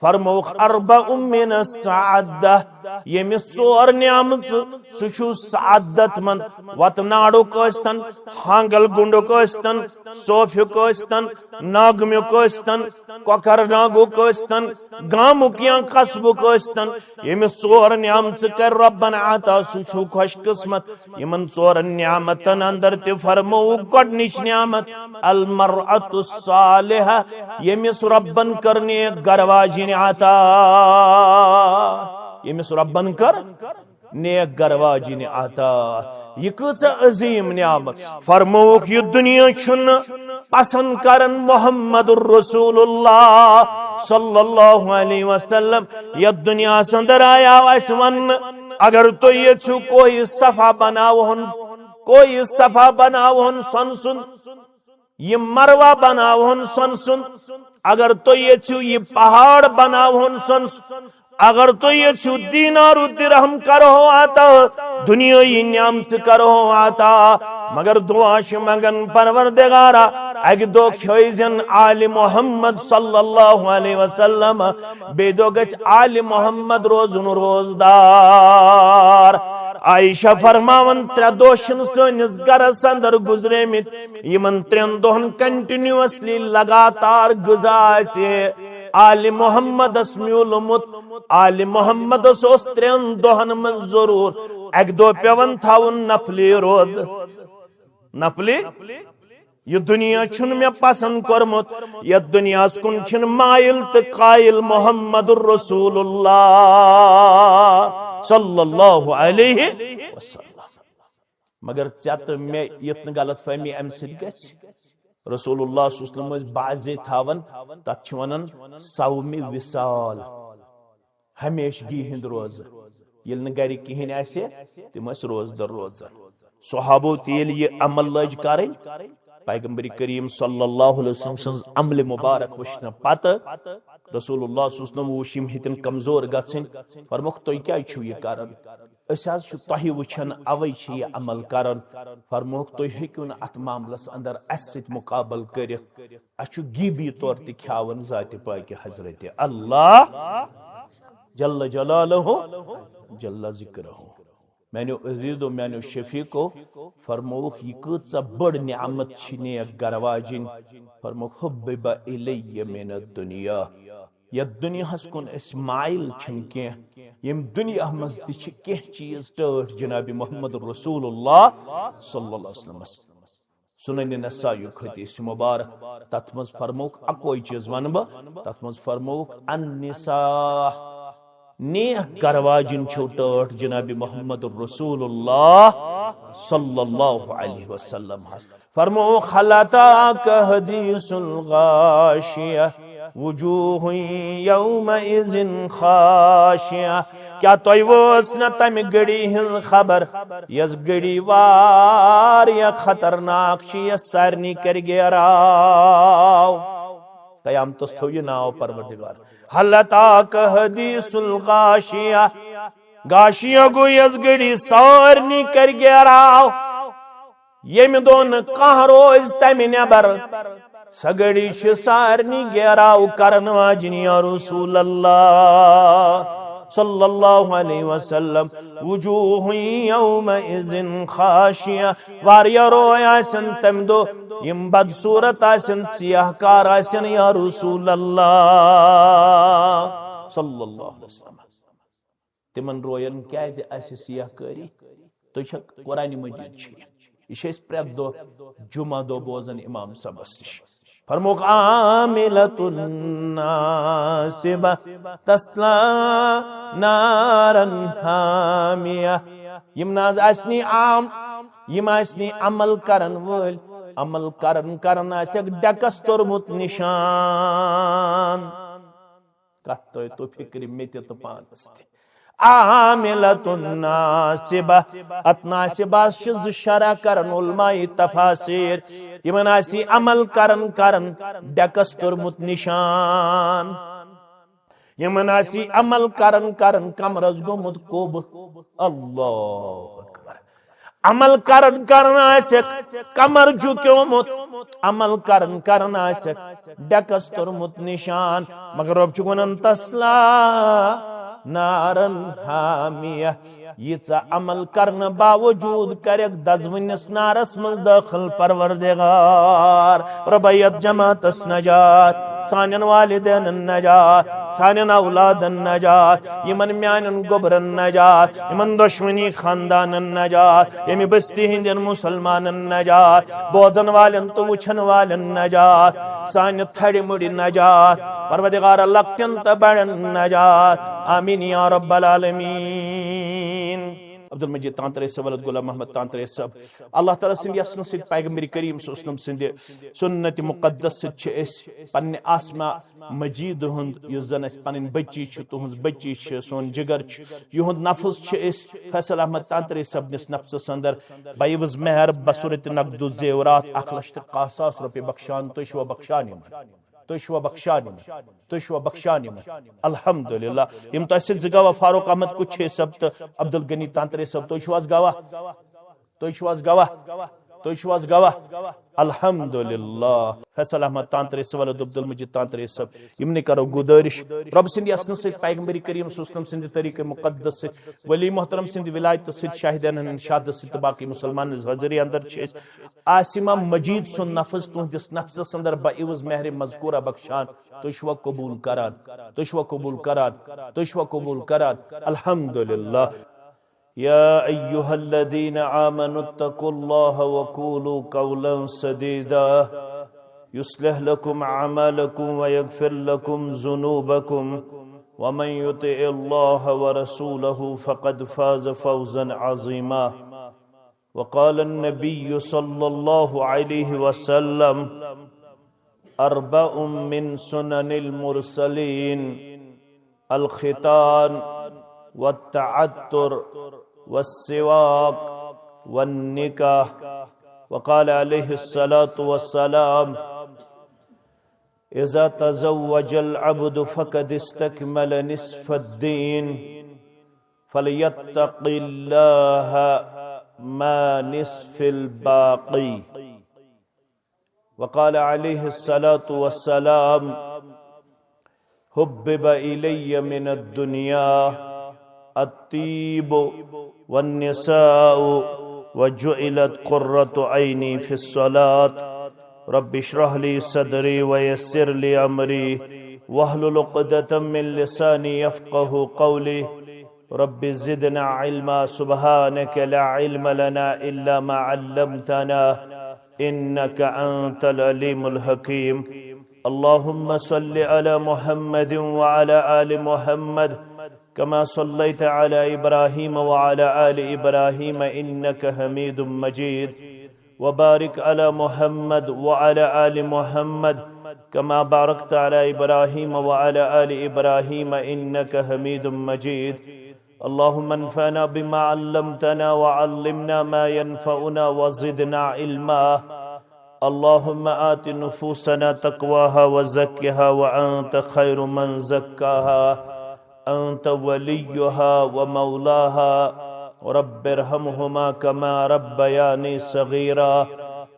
फरमोख अर्बअ मिन अस्साअदह यमिस चोर नियामत सुछु सादत मन वतनाडु कस्तन हांगल गुंडु कस्तन सोफियु कस्तन नागम्यु कस्तन कोकर नागु कस्तन गामुक या कस्बु कस्तन यमिस चोर नियामत कर रब्बन आता सुछु खुश किस्मत यमन चोर नियामतन अंदर ते फरमो गडनिश नियामत अल मरअतु सालिहा यमिस रब्बन करने गरवाजी आता यमिस रब्बन कर नेक गरवाजी ने आता यह कचा अजीम नियामत फरमोक यह दुनिया छुन पसंद करन मोहम्मदुर रसूलुल्लाह सल्लल्लाहु अलैहि वसल्लम यह दुनिया संदर आया वैस वन अगर तो ये छु कोई सफा बनावहन सन सुन ये मरवा बनावहन सन सुन अगर तो ये छु ये पहाड़ बनावहन सन अगर तो ये छु दीनार दिरहम करो आता दुनिया ये न्यामत करो आता मगर दुआ मगन परवरदिगारा अग दो खोजन आल मोहम्मद सल्लल्लाहु अलैहि वसल्लम बेदो गस आल मोहम्मद रोजुन रोजदार आयशा फरमावन त्रे दोशन सनिस गरस अंदर गुजरे मित यमन त्रेन दोहन कंटिन्यूअसली लगातार गुजा से आल मोहम्मद म्यूलमुत आल मोहम्मद त्रेन दोहन मन जरूर अक दो पेवन थाउन नफली रोद नफली यह दुनिया छुन मे पसंद करमुत यह दुनिया कुन छुन माइल तो कायल मोहम्मदुर रसूलुल्लाह सल्लल्लाहु अलैहि वसल्लम मगर चत मे यत गलत फहमी अम गस रसूलुल्लाह सल्लल्लाहु अलैहि वसल्लम बाजे थावन तथ वनन सौमी विसाल हमेशगी हिंद रोज ये गर कहें आसे तिम रोजदर रोजान सहाबो तेल ये अमल लज कर पैगंबर करीम सल्लल्लाहु अलैहि वसल्लम अमल मुबारक वुशन पत रसूलुल्लाह सल्लल्लाहु अलैहि वसल्लम वुशिम हितन कमजोर गछन फरमुख तो क्या छु ये करन अस तह वुछन अवै छ ये अमल करन फरमुख तो हेक्यु न अत मामलस अंदर अस मुकाबल करित अस गीबी तौर ते खावन जात पाक हजरत अल्लाह जल्ल जलालहु जल्ल जिक्रुहु मैंने अजीदो मैंने शफीको फरमोख यह कचा बड़ नियामत ने गरवाजिन फरमोख हुब्बिबा इलैय मिन दुनिया यह दुनिया कुन माइल के यम दुनिया मज ते चीज टठ जनाब मोहम्मद रसूलुल्लाह सल्लल्लाहु अलैहि वसल्लम सुनन नसाई हदीस मुबारक तथ मज फरमोख अकोई चीज वन तथ मज फरमोख अन्निसा नेक गरवाजिन छोट जनाब मोहम्मद रसूलुल्लाह सल्लल्लाहु अलैहि वसल्लम फरमो खलता कहदीसुल गाशिया वजूह यौमइज़िन खाशिया क्या तोय वस न तम गड़ी हिन खबर यस गड़ी वार या खतरनाक छि सारनी कर गेराव कयामत थो ये नाव परवरदिगार हलता कहदीसुल गाशिया गाशिया गो यस गड़ी सारनी कर गेराव यम दोन कह रोज तम नेबर सगड़ी सारनी गेराव करन वाजिन या रसूल अल्लाह सल्लल्लाहु अलैहि वसल्लम वजूह यौमइज़िन खाशिया वारिया रोय आसन तम दो यम बदसूरत आसन सियाहकार आसन या रसूल अल्लाह सल्लल्लाहु अलैहि वसल्लम तिमन रोयन क्या सियाहकारी तो कुरान मजीद यह प्रेत दो जुमा दो बोजन इमाम सबस नश फरमोख आमिलतुन नासिबा तस्ला नारन हामिया यम नाज आसनी आम यम आसनी अमल करन वल अमल करन आसक डकस तोरमुत निशान कत तो फिक्र में तो पानस आमिलतुन नासिबा अत नासिबा ज शरा करन उलमाई तफासिर यमन आसी अमल करन डकस तोरमुत निशान यमन आसी अमल करन कमरस गोमुत कोब अल्लाह अकबर अमल कमर झुक्योमुत अमल डेकस तोरमुत निशान मगर रब छु वनन तस्ला नारन हामिया यीचा अमल करने बावजूद करक दजवनिस नारस मज दाखिल परवरदिगार रबैयत जमातस नजात सानन वालिदैन नजात सानन औलादन नजात यमन म्यानन गोबरन नजात यमन दुश्मनी खानदानन नजात यमि बस्ती हिंदन मुसलमानन नजात बोधन वालन तो वुछन वालन नजात सान थड़ी मुड़ी नजात परवरदिगार लक्तन तबड़न नजात आमीन या रब्बल आलमीन। अब्दुल मजीद तांतरे सब गुलाम मोहम्मद तांतरे सब अल्लाह ताला सिंध यसन सिद पैगंबर करीम सल्लल्लाहु अलैहि वसल्लम सिंध सुन्नत मुकद्दस सिद छ एस पन्ने आसमा मजीद हुंद युजन अस पन्न बच्ची छ तुहंज बच्ची छ सोन जिगर छ युहंद नफ्स छ एस फैसल अहमद तांतरे सब निस नफ्स अंदर बायवज मेहर बसुरत नकदु जेवरात 1,61,000 रुपए बख्शान तो शो बख्शानी तुशवा बख्शानी अल्हम्दुलिल्लाह यम तहसील गवाह फारूक अहमद कुछ सब तो अब्दुल गनी तांतरे सब तुशवास गवाह अल्हम्दुलिल्लाह फैसल अहमद तांतरे सब अब्दुल मजीद तांतरे सब यमने करो गुजारिश रब सिंध यसन से पैगंबर करीम सल्लल्लाहु अलैहि वसल्लम सिंध तरीके मुकद्दस से वली मोहतरम सिंध विलायत से शाहिदान शहादत से बाकी मुसलमान हाजिरी अंदर छ आसिमा मजीद सुन नफ्स तुहदिस नफ्स अंदर बाइवज मेहर मज़कूरा बख्शान तुशवा कबूल करान अल्हम्दुलिल्लाह। या अय्युहल्लज़ीना आमनु तक़ुल्लाह वक़ूलू क़ौलन सदीदा युस्लिह लकुम अअमालकुम व यग़फिर लकुम ज़ुनूबकुम व मन युतिइल्लाह व रसूलहु फ़क़द फ़ाज़ फ़ौज़न अज़ीमा। वक़ाल अन्नबिय्यु सल्लल्लाहु अलैहि वसल्लम अर्बउम मिन सुननिल मुरसलीन अल ख़ितान वत्तअत्तुर वस्सिवाक वन्निकाह। वक़ाल अलैहिस्सलातु वस्सलाम इज़ा तज़व्वजल अब्दु फ़क़द इस्तकमल निस्फ़द्दीन फ़लयत्तक़िल्लाह मा निस्फ़िल बाक़ी। वक़ाल अलैहिस्सलातु वस्सलाम हुब्बिब इलय्य मिनद दुनिया अत्तीब वन्निसाउ वजुइलत कुर्रतु ऐनी फिस्सलात। रब्बि इश्रह ली सदरी वयस्सिर ली अमरी वहलुल उक़दतम मिन लिसानी यफ़क़हू क़ौली। रब्बि ज़िदना इल्मा सुब्हानक ला इल्म लना इल्ला मा अल्लमतना इन्नका अंतल अलीमुल हकीम। अल्लाहुम्मा सल्लि अला मुहम्मदिन व अला आलि मुहम्मद कमा सल्लैत अला इब्राहीम व अला आलि इब्राहीम इन्नका हमीदुम मजीद। व बारिक अला मुहम्मद व अला आलि मुहम्मद कमा बारकत अला इब्राहीम व अला आलि इब्राहीम इन्नका हमीदुम मजीद। अल्लाहुम्मा अन्फ़अना बिमा अल्लमतना व अल्लिमना मा यनफ़उना व ज़िदना इल्मा। अल्लाहुम्मा आति नुफूसना तक़वाहा व ज़क्किहा व अंत खैरु मन ज़क्काहा अंत वलियुहा व मौलाहा। रब्बिरहमहुमा कमा रब्बयानी सगीरा।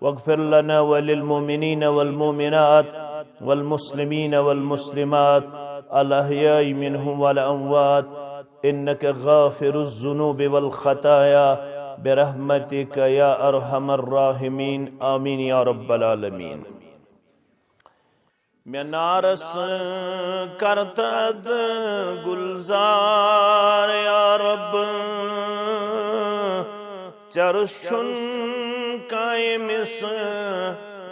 वग़फ़िर लना व लिलमुमिनीन वल मुमिनात वल मुस्लिमीन वल मुस्लिमात अल अहयाइ मिनहुम वल अमवात इन्नका गाफ़िरुज़ ज़ुनूबि वल ख़ताया बिरहमतिक या अरहमर राहिमीन आमीन या रब्बल आलमीन। मैं नारस करतद गुलजार या रब चरशुन कायमिस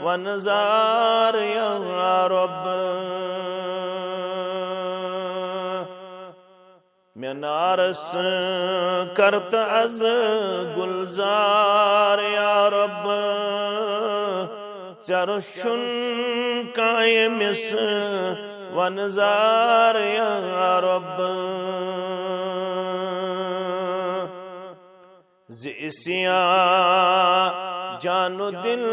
वनजार या रब। मैं नारस करतद गुलजार या रब चरशुन कायमिस वनजार या रब। ज़िसिया जानो दिल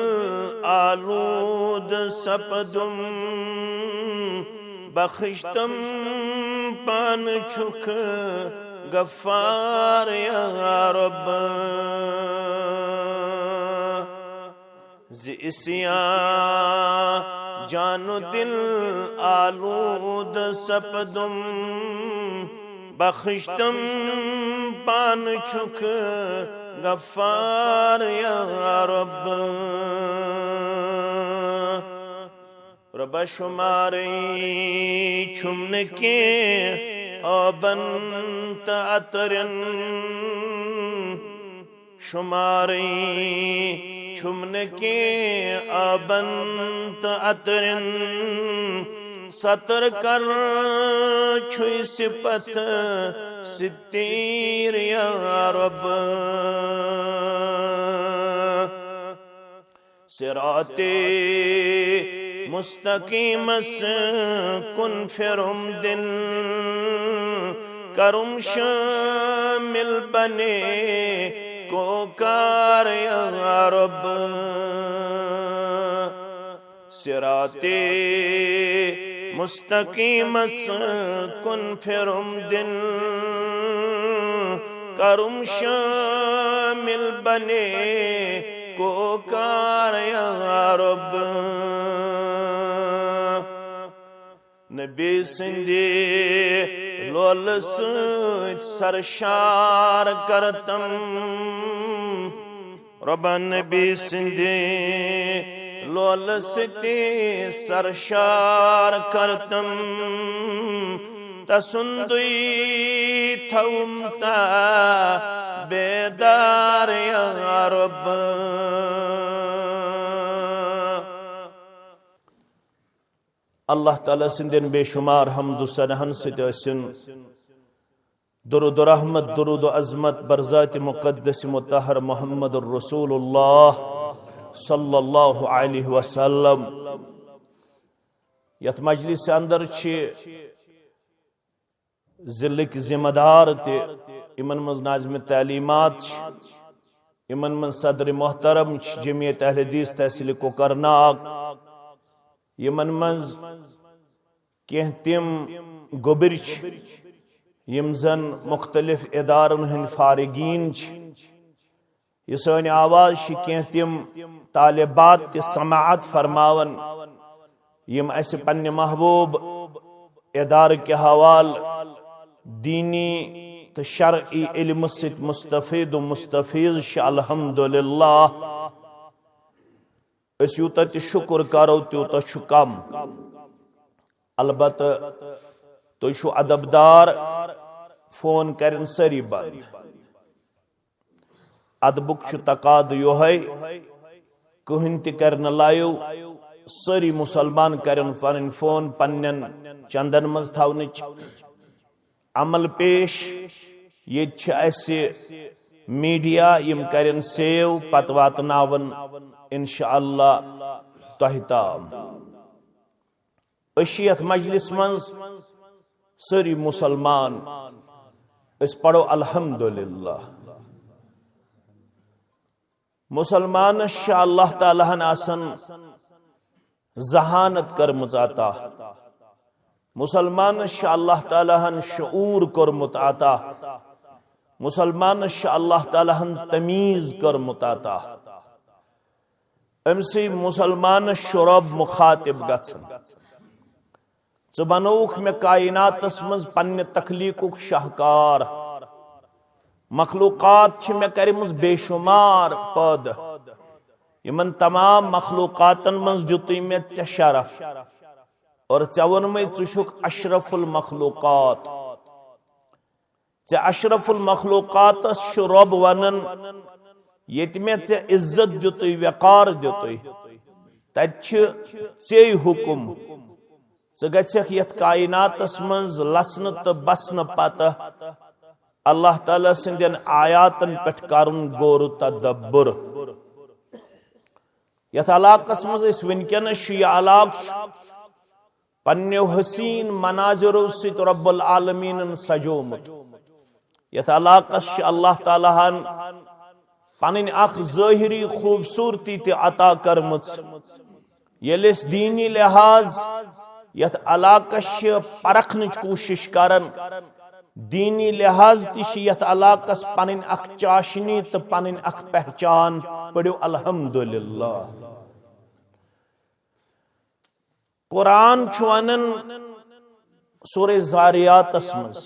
आलूद सपदुम बख्शितम पान छुक गफ्फार या रब ज़िस्यां जानो दिल आलूद सपदुम बख्शतम पान छुक गफ्फार या रब रब शुमारी छुमन के आबंत अतरन शुमारी छुमन के आबंत अतरन सतर कर छुई सिपत सित्तीर या रब सिराते मुस्तकीमस कुन फिरुम दिल करुम शामिल बने को कार या रब सिराते मुस्तकीमस कुन फिरुम दिल करुम शामिल बने को कार या रब नबी सिंधे लोल सरशार करतम रब नबी सिंधे लोल सिते सरशार करतम तसुंदुई थौम ता बेदार या रब अल्लाह ताला सिंदन बेशुमार हम्दु सनहन सिन दुरूद रहमत दुरूद अज़मत बरज़ात मुक़द्दस मुत्तहर मोहम्मद रसूलुल्लाह सल्लल्लाहु अलैहि वसल्लम यथ मजलिस अंदर जिल्लिक जिम्मेदार ते इमन मज नाज़िम तालीमात इमन मज सदर मोहतरम जमीयत अहले हदीस तहसील कोकरनाग यमन मज कह तिम गोबिर यम जन मुख्तलिफ इदारन हंद फारिगीन यह सन आवाज कह तिम तालिबात ते समाअत फरमावन यम अस पन्ने महबूब इदार के हवाल दीनी तो शरई इल्म सित मुस्तफीद मुस्तफीज अल्हम्दुलिल्लाह यूत शुक्र करो तूत कम अलबत् तुम अदबदार फोन कर सारी बंद अदबुक तकाद योहै कहन कर लाइव सारी मुसलमान करन पन फोन पन्न चंदन मज थवन अमल पेश ये मीडिया यम करन सेव पत वातनावन इंशाअल्लाह तोह ताम अशियत मजलिस मज सारी मुसलमान इस पढ़ो अल्हम्दुलिल्लाह मुसलमान अल्लाह ताला आसन जहानत करमुत अता मुसलमान अल्लाह ताला शऊर करमुत अता मुसलमान अल्लाह ताला तमीज करमुत अता अमसे मुसलमान शुरब मुखातिब गछन च बनौख मे कायनातस मज पन्ने तखलीकुक शाहकार मखलूकात मे करमज बेशुमार पद यमन तमाम मखलूकातन मज दुतुई मे चे शरफ और चवन में चुशुक अशरफुल मखलूकात चे अशरफुल मखलूकात शुरब वनन ये मे चे इज्जत दुतुई वकार दुतुई चे हुकुम च गछक यथ कायनातस मज लसन तो बसन पत अल्लाह ताला सिंदन आयातन पेठ करुन गौर तदब्बुर यथ इलाकस मज वनकनस यह इलाक पन्ने हसीन मनाजरो सित रब्बुल आलमीन सजोमुत यथ इलाकस अल्लाह ताला पन अख ज़ाहिरी खूबसूरती ते अता करमुच येलिस दीनी लिहाज यथ इलाकस परखन कोशिश करन दीनी लिहाज तथ अलाकस पन अख चाशनी तो पन अख पहचान पढ़ो अल्हम्दुलिल्लाह। कुरान वन सूरह ज़ारियातस मज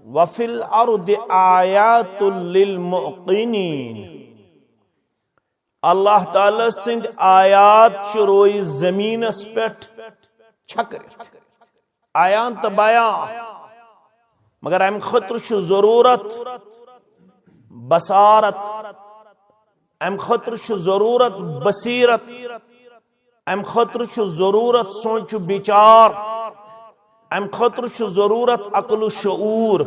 वफिल अर्द आयातुल लिल मुक़िनीन, अल्लाह ताला सिंद आयात रोई जमीनस पे छकरित आयान तो बयान, मगर अम खतर जरूरत बसारत, अम खतर जरूरत बसीरत, अम खतर जरूरत सोच विचार, अम खतर जरूरत अक्ल शऊर।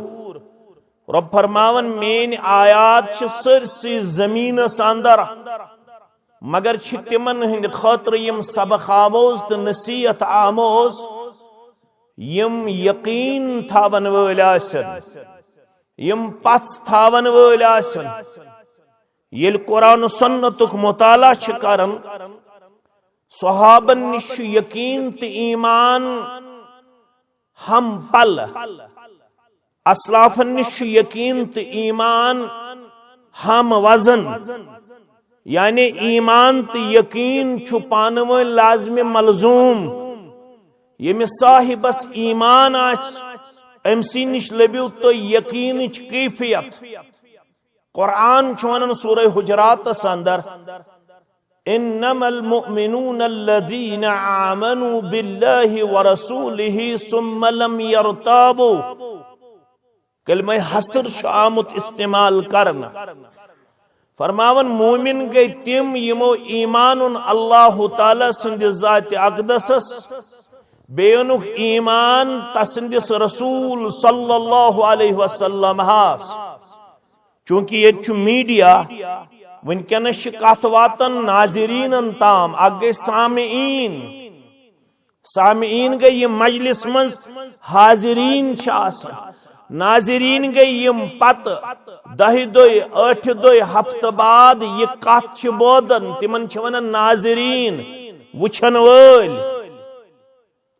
रब फरमावन मेन आयात सरसी जमीनस अंदर, मगर तिमन हंद खतर यम सबक आमोज तो नसीहत आमोज, यम यकीन थावन वल आसन, यम पथ थावन वल आसन। येल कुरान सुन्नतुक मुताला करन, सहाबन निश यकीन तो ईमान हम पल, असलाफन निश यकीन तो ईमान हम वजन, यानी ईमान तो यकीन छुपान वो लाजम मलजूम। यमिस साहिबस ईमान अमसी निश लबियो तो यकीन कैफियत। कुरान वन सूरह हुजरात अंदर इन्नमल मुअमिनून अल्लज़ीना आमनू बिल्लाहि व रसूलिहि सुम्मा लम यरताबू, कलमा हसर आमुत इस्तेमाल करना। फरमावन मोमिन गई तिम यमो ईमानुन अल्लाह ताला सिंद ज़ात अक़दसस, बेनुख ईमान तसंदिस रसूल सल्लल्लाहु अलैहि वसल्लम हास। चूंकि ये मीडिया वनकनस कथ वातन नाजरीन ताम, अगे सामीन, सामीन गई ये मजलिस मज हाजिरीन नाजरीन गई यम पत 10 दोय 8 दोय हफ्त बाद ये कथ बोदन, तिमन वन नाजरीन वुछन वल।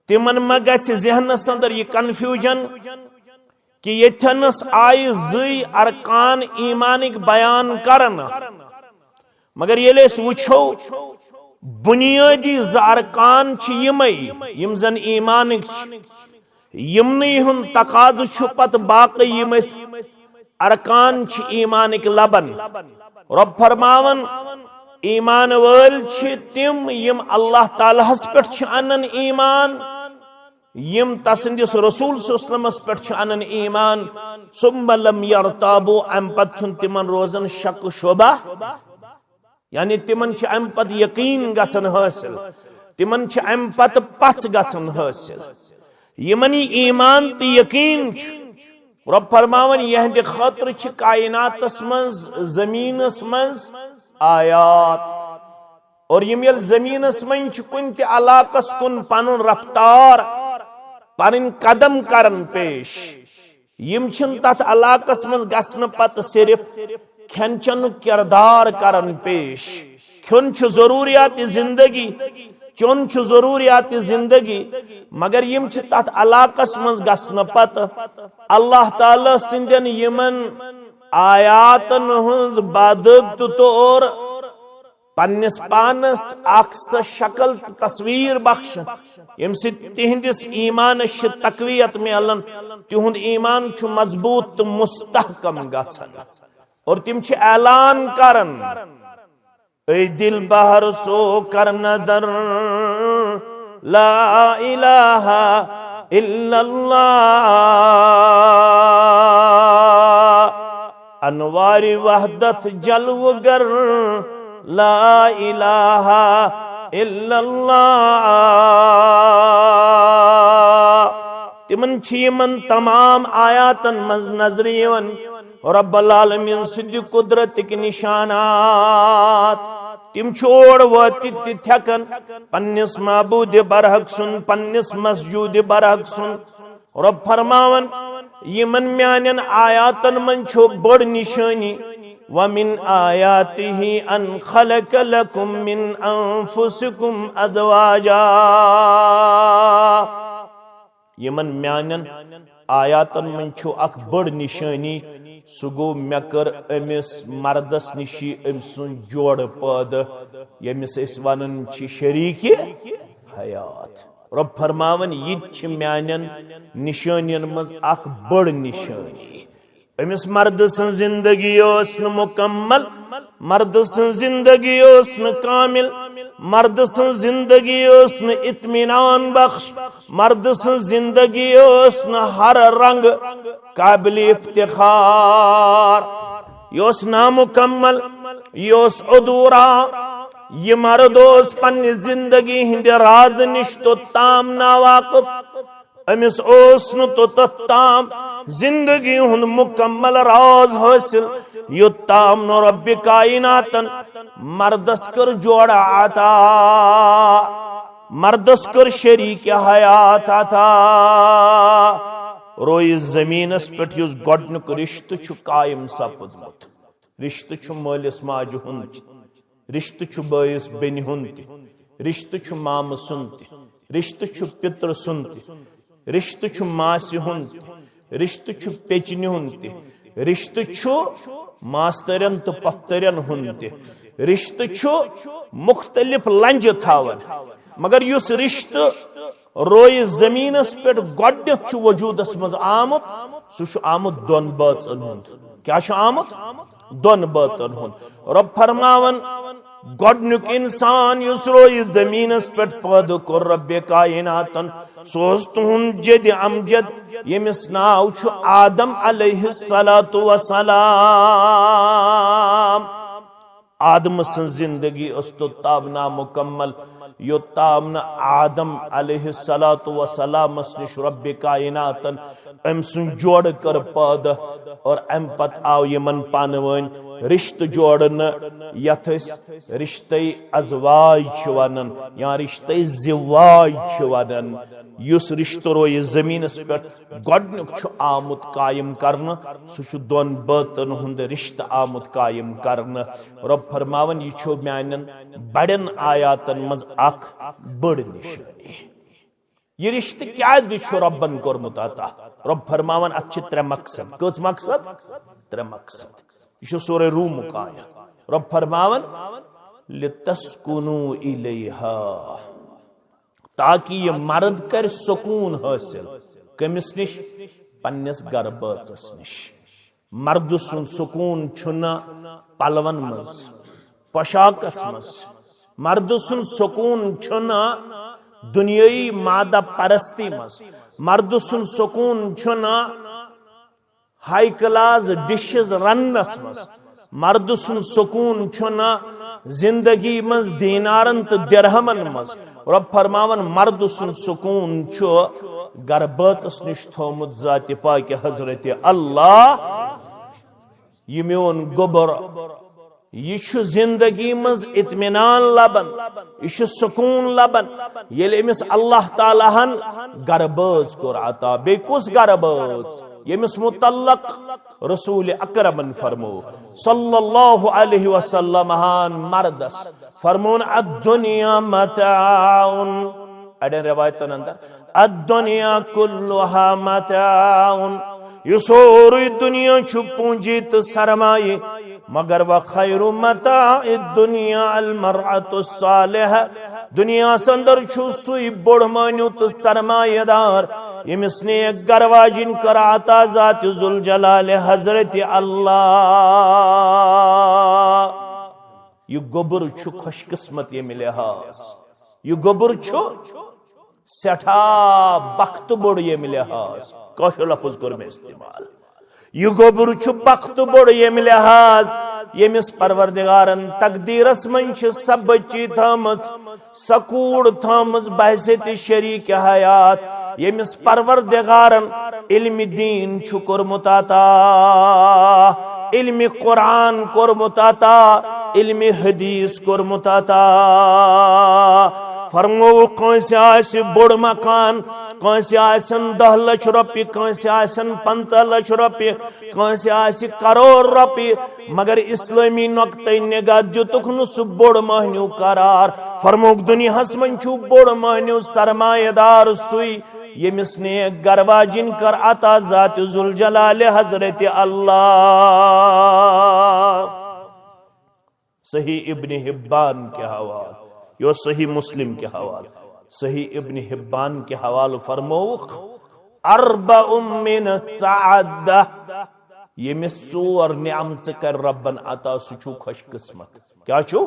तिमन मा गछ जहनस अंदर ये कन्फ्यूजन कि येथनस आय ज़ई अरकान ईमानिक बयान करन, मगर ये वुछो बुनियादी अरकान यम जन ईमानिक यमनी हुन तकाद पत बाकी यम अरकान ईमानिक लबन। रब फरमावन ईमान वल तिम यम अल्लाह तालाहस पे अनन ईमान, यम तसंदिस रसूल सल्लल्लाहु पे अनन ईमान। सुम्मा लम यरताबू, अम पत तिमन रोजन शक शुबा, यानी तिमन अम पत यकीन गसन हासिल, तिमन अम पत पच गसन हासिल। यमनी ईमान तो यकीन। रब फरमावन यहंद खतर कायनातस मज जमीनस मज आयात, और यम यल जमीनस मज कुन ते अलाकस कुन पनुन रफ्तार पन कदम करन पेश, यम तथ अलाकस मज गसन पत सिर्फ खेन चन किरदार करन पेश। खुन जरूरियात जिंदगी, चुन जरूरियात जिंदगी, मगर यम तथ अलाकस मज गसन पत अल्लाह ताला सिंदन यमन आयातन हज बादब्त तौर पन्निस पानस अक्स शक्ल तस्वीर बख्श, यम तिहंदिस ईमान तकवीयत मिलन, तिहुंद ईमान मजबूत तो मुस्तहकम गछन, और तिम ऐलान करन ऐ दिल बहर सो कर नदर ला इलाहा इल्लल्लाह, अनवारी वहदत जलवगर ला इलाहा इल्लल्लाह। तिमन यमन तमाम आयातन मज नजर यवन रब्बुल आलमीन सिद्ध कुदरत के निशानात। तिम छोड़ वतित थकन पन्निस माबूद बरहक सुन, पन्निस मस्जूद बरहक सुन। रब फरमावन यमन म्यानन आयातन मन छो बड़ निशानी, वमिन आयातिही अन खलक लकुम मिन अनफुसिकुम अज़वाजा। यमन म्यानन आयातन मन छु अख बड़ निशानी सु गो मे कर अमिस मर्दस निशी अम सुन जोड़ पद यमिस अस वनन छि शरीक हयात। रब फरमावन यह म्यान निशानियन मज अख बड़ निशानी। अमिस मर्द सं जिंदगी न मुकम्मल, मर्द सं जिंदगी न कामिल, मर्द सं जिंदगी न इत्मीनान बख्श, मर्द सं जिंदगी न हर रंग काबिल इफ्तिखार। योस नामुकम्मल, योस अधूरा। ये मर्द पन्नी जिंदगी हिंद राद निश तो ताम नावाकिफ। अमिस तो ताम जिंदगी हुंद मुकम्मल राज हासिल युत्ताम नो रब्बि कायनातन मर्दस कर जोड़ा आता, मर्दस कर शरीक हयात आता। रोय जमीनस पे गोडनुक रिश्त छु कायम सपदमुत। रिश्त छु मालिस माज हुंद, रिश्त छु बयस बेनि हुंद, रिश्त छु माम सुंद, रिश्त छु पित्र सुंद, रिश्त छु मासी हुंद, रिश्त छु पेचनि हुंद, रिश्त छु मास्तरन तो पफ्तरन हुंद, रिश्त छु मुख्तलिफ लंज थावन। मगर युस रिश्त रोय जमीनस पे गोडनेथ छु वजूदस मज आमुत सु छु आमुत दोन बातन हुंद। क्या छु आमुत? दोन बातन हुंद। रब फरमावन गोडनुक इंसान युस रोय जमीनस पे पैदा कोर रब्बे कायनातन सोस तुहुंद जद अमजद यमिस नाव छु आदम अलैहिस्सलातु वसलाम। आदम सन जिंदगी अस्तो ताबना मुकम्मल यो ताबना आदम अलैहिस्सलातु वसलाम निश रब्बे कायनातन अम सुन जोड़ कर पैदा और अम पत आव यमन पानवन रिश्त जोड़न यथ रिश्ते अजवाज वनन या रिश्ते जिवाज वनन। युस रिश्त रोय जमीनस पे गोडनुक छु आमुत कायम करन सु छु दोन बातन हुंद रिश्त आमुत कायम करन। रब फरमावन यह छु म्यानन बड़न आयातन मज अख बड़ निशानी। यह रिश्त क्या छु रब्बन कोरमुत अता। रब फरमावन अच्छे त्रे मकसद। कस मकसद? त्रे मकसद। यह सूरह रूम का आया। रब फरमावन लितस्कुनु इलैहा, ताकि ये मर्द कर सुकून हासिल कमिस निश पन्निस गरबाचस निश। मर्द सुन सुकून छुना पलवन मज पोशाकस मज, मर्द सुन सुकून छुना दुनियाई मादा परस्ती मज, मर्द सुन सुकून छुना हाई क्लास डिशेस रन्नस मज, मर्द सुन सुकून छुना जिंदगी मज दीनारन तो दिरहमन मज। रब फरमावन मर्द सुन सुकून छु गरबाचस निश थोमुत जाति पाक हजरत अल्लाह। यह मोन गोबर यह जिंदगी मज इत्मीनान लबन, यह सुकून लबन येल अमिस अल्लाह ताला हन गरबाच कोर अता। बे कुस गरबाच यमिस मुतल्लक रसूल अकरमन फरमो सल्लल्लाहु अलैहि वसल्लम हान मर्दस फरमोन अद्दुनिया मताउन। अडन रिवायतन अंदर अद्दुनिया कुल्लुहा मताउन। यह सोरी दुनिया छु पूंजी तो सरमाए मगर व खैरु मताइ दुनिया अल मरअतु सालिहा। दुनिया संदर छु सुई बोड़ मान्यु तो सरमाएदार यमिस ने गरवाजिन कराता जात जुल जलाल हजरत अल्लाह। यह गोबर छु खुशकिस्मत ये लिहाज, यह गोबर छु सेठा बख्त बोड़ ये लिहाज। कौशल लफ्ज कर में इस्तेमाल। यह गोबर छु बख्त बोड़ ये लिहाज यमिस परवरदिगारन तकदीरस मन सब बच्ची थमस सकूड़ थमस बहसत शरीक हयात। यमिस परवरदिगारन इल्म दीन छु कोरमुत अता, इल्म कुरान कोरमुत अता, इल्म हदीस कोरमुत अता। फरमो कंस आसि बोड़ मकान, कंस आसन 10 लाख रुपये, कंस आसन 15 लाख रुपये, कंस आसि करोड़ रुपये, मगर इस्लामी नक्तई निगाह दितुक न सु बोड़ महन्यू करार। फरमोक दुनियास मन छु बोड़ महन्यू सरमाएदार सुई यमिस नेक गरवाजिन कर अता ज़ात जुल जलाल हजरत अल्लाह। सही इब्न हिब्बान के हवाल यो सही मुस्लिम के हवाल, सही इब्न हिब्बान के हवाल फरमौख अर्बउम मिन सअदा यमिस चोर निअमत कर रब्बन अता सुचु खुश किस्मत। क्या छु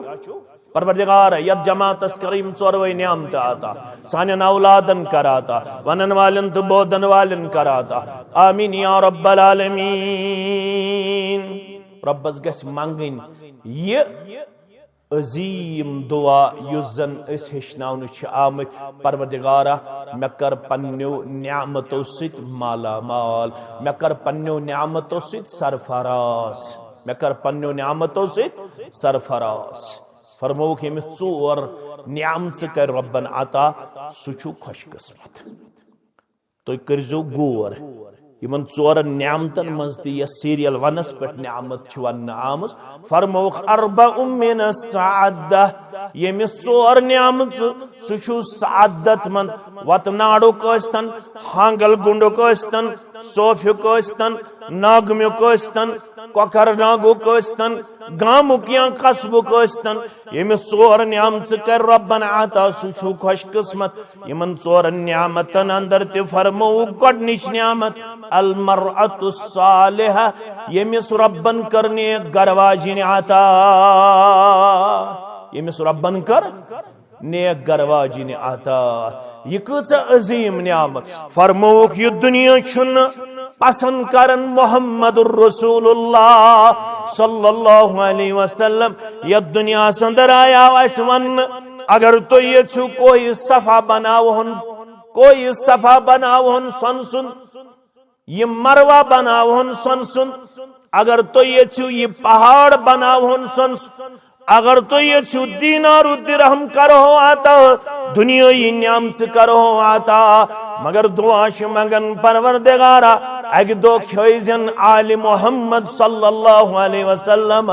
परवरदिगार यद जमातस करीम चोरवे निअमत आता सानन औलादन कराता वनन वालन तो बोदन वालन कराता। आमीन या रब्बल आलमीन। रब्बस गस मंगन ये अजीम दुआ युस जन अस हेचनावन आमत परवरदिगारा मे कर पन्नो नियामतों सित माला माल, मे कर पन्नो नियामतों सित सरफराज, मे कर पन्नो नियामतों सित सरफराज। फरमौख यमिस चोर नियामत कर रब्बन अता सुचु खुश किस्मत। तो करजो गोर यमन चोरन नियामतन मज यह सीरियल वनस पे नियामत वन आमज। फरमौख अर्बउम मिन सअदा यमिस चोर नियामत सुचु सअदत मन वतनाडुक स्तन, हांगल गुंडुक स्तन, सोफुक स्तन, नागमुक स्तन, कोकर नागुक स्तन, गामुक या कस्बुक स्तन। यमिस चोर नियामत कर रब्बन अता सुचु खुश किस्मत। यमन चोर नियामतन अंदर ते फरमौख गोडनिच नियामत अल मरअतु सालिहा यमिस रब्बन करने गरवाजिन अता, यमिस रब्बन कर नेक गरवाजिन अता। यह कच अजीम नियामत। फरमौख यह दुनिया छुन पसंद करन मोहम्मदुर रसूलुल्लाह सल्लल्लाहु अलैहि वसल्लम। यह दुनिया अंदर आया अस वन अगर तो ये छु कोई सफा बनावहन, कोई सफा बनावहन सन सुन, ये मरवा बनावहन सन सुन, अगर तो ये छु ये पहाड़ बनावहन सन, अगर तो ये छु दीनारु दिरहम करो आता दुनिया ही नियामत करो आता। मगर दुआश मगन परवरदिगारा अग दो खोजन आले मोहम्मद सल्लल्लाहु अलैहि वसल्लम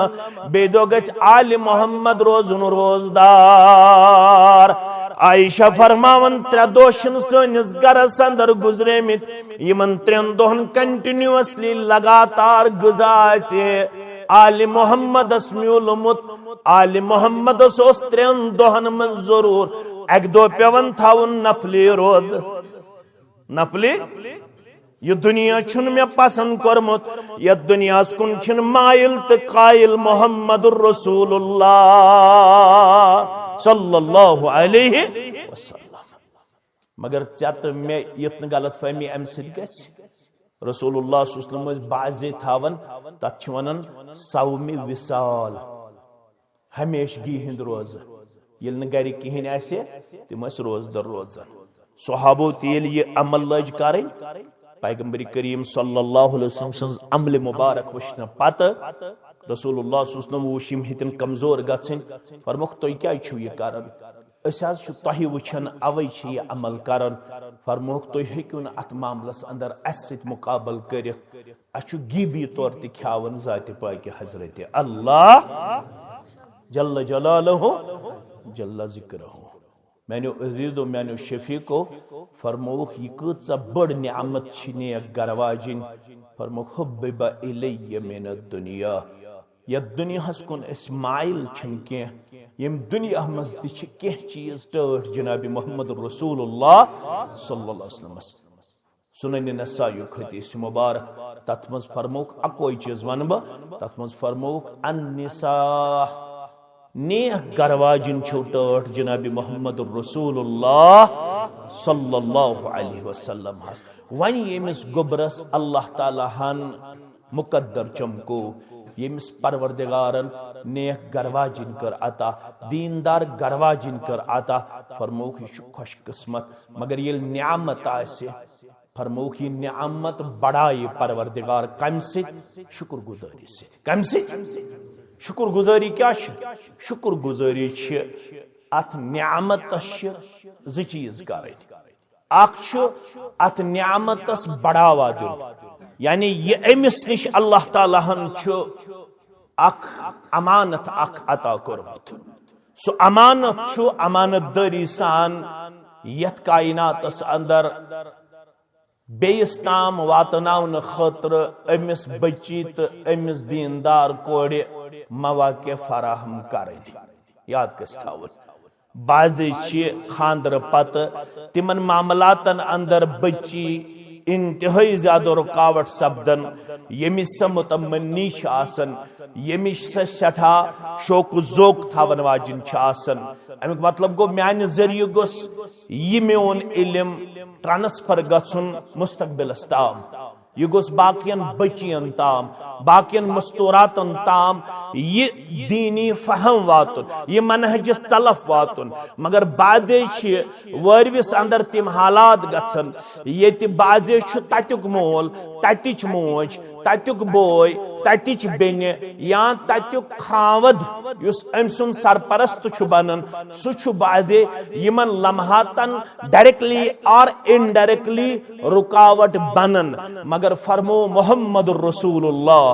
बेदो गस आले मोहम्मद रोजुन रोजदार। आयशा फरमावन 3 दोशन सनिस गरस अंदर गुजरेमित यमन 3 दोहन कंटिन्यूअसली लगातार गजा से आले मोहम्मद म्यूलमुत। आले मोहम्मद 3 दोहन में जरूर एक दो पेवन थाउन नफली रोद नफली। यह दुनिया छुन मे पसंद करमुत, यह दुनिया कुन छुन माइल तो कायल मोहम्मदुर रसूलुल्लाह सल्लल्लाहु अलैहि वसल्लम। मगर चत मे यत गलत फहमी अम सद गछ रसूलुल्लाह सल्लल्लाहु अलैहि वसल्लम बाजे थावन तथ वनन सौमी विसाल हमेशगी हिंद रोज ये गर कहें आसे तिम रोजदर रोजान। सहाबो तेल ये अमल लज कर पैगंबर करीम सल्लल्लाहु अलैहि वसल्लम अमल मुबारक वुशन पत रसूलुल्लाह सल्लल्लाहु अलैहि वसल्लम वुशिम हितन कमजोर गछन फरमुख तो क्या छु ये करन अस तह वुछन अवै ये अमल करन। फरमुख तो हेक्यू न अत मामलस अंदर अस मुकाबल करित अस गिबी तौर ते खावन जात पाक हजरत अल्लाह जल्ल जलालहु जल्ल जिक्रुहु। मैंने अजीज़ो मैंने शफी को फरमौख यह कच बड़ नियामत नेक गरवाजिन। फरमौख हुब्बिबा इलैय मिन दुनिया यह दुनिया कुन माइल कह यम दुनिया मज तह चीज टठ जनाब मोहम्मद रसूलुल्लाह सल्लल्लाहु अलैहि वसल्लम सुनन नसाई हदीस मुबारक तथ मज फरमौख अकोई चीज वन बह तथ मज फरमौख अन्निसा नेक गरवाजिन छो टठ जनाब मोहम्मद रसूलुल्लाह सल्लल्लाहु अलैहि वसल्लम हस। वन यमिस गोबरस अल्लाह ताला हन मुकद्दर चमको यमिस परवरदिगारन नेक गरवाजिन कर अता दीनदार गरवाजिन कर अता। फरमौख यह खुश किस्मत। मगर ये नियामत आसे फरमौख यह नियामत बढ़ाए परवरदिगार कम से शुक्र गुजारी से कम से शुक्र गुजारी क्या शुक्र गुजारी अत नियामत ज चीज कर अत नियामतस बढ़ावा दिन यानी यह अमिस निश अल्लाह ताला हन अमानत अता कोरमुत सो अमानत अमानत दारी सान यथ कायनातस अंदर बेस ताम वातनावन खतर अमिस बच्ची तो अमिस दीनदार कोड़े मवाके फराहम करें। याद गस थावन बाद खानदर पत तिमन मामलातन अंदर बच्ची इंतहाई ज्यादा रुकावट सपदन यमिस मुतमन्नी यमिस सठा शौक जोक थावन वाजिन अमुक मतलब गो म्यान जरिए गोस यह मेन इल्म ट्रांसफर गछुन मुस्तकबिलस ताम यह गोस बाकियन बच्चियन ताम बाकियन मस्तूरातन ताम ये दीनी फहम वातुन ये मनहज सलफ वातुन मगर बादे वरविस अंदर तिम हालात गछन ये बादे तत्युक मोल ततिच मोज तत्युक बोय ततिच बेने या तत्युक खावद युस अमसुन सरपरस्त छु बनन सु छु बादे यमन लम्हातन डायरेक्टली और इनडायरेक्टली रुकावट बनन मगर फरमो मोहम्मदुर रसूलुल्लाह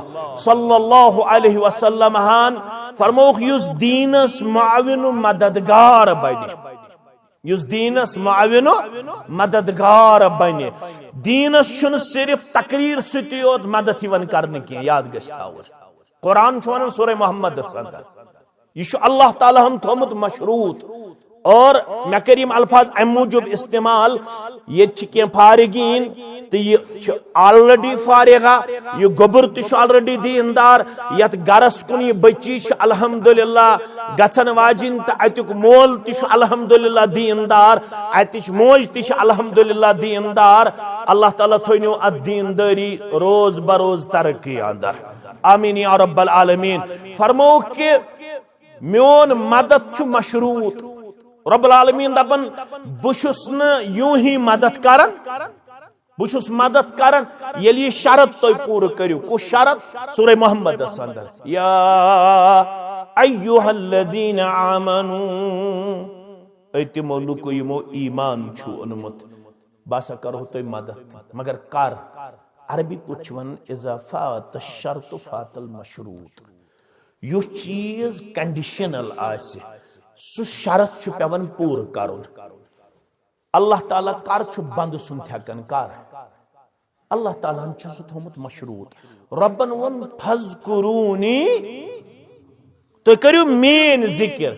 सल्लल्लाहु अलैहि वसल्लम हान फरमोख युस दीनस मुआविन मददगार बने युस दीनस मुआविन मददगार बने दीनस छुन सिर्फ तकरीर सती योत मदद यवन करने की याद गछ थावन कुरान छ वनान सूरह मोहम्मद अंदर यह अल्लाह ताला हम थोमुत मशरूत और मे करीम अल्फाज अम मूजूब इस्तेमाल ये क्या फारिगीन तो ये ऑलरेडी फारिगा ये गोबर तो ऑलरेडी दीनदार यत गरस कुन ये बच्ची अल्हम्दुलिल्लाह गछन वाजिन तो अतुक मोल तो अल्हम्दुलिल्लाह दीनदार अतिच मोज तो अल्हम्दुलिल्लाह दीनदार अल्लाह ताला थोनो अत दीनदारी रोज बरोज तरक्की अंदर आमीन या रब्बल आलमीन फरमो के मोन मदद छु मशरूत रब्बुल आलमीन दपन बुशुस न यूं ही मदद करन बुशुस मदद करन ये शरत तो पूरा करियो को शरत सूरह मोहम्मद अंदर या अय्युहल्लज़ीना आमनू ऐतिमो लुको यमो ईमान छु अनुमत बासा करो तो मदद मगर कर अरबी पुछवन इजाफा तशर्त फातल मशरूत यो चीज कंडीशनल आसे सु शरत छु पेवन पूर करुन अल्लाह ताला कर छु बंद सुन थकन कर अल्लाह ताला छु सु थोमुत मशरूत रब्बन वन फज़कुरूनी तो करियो मेन जिक्र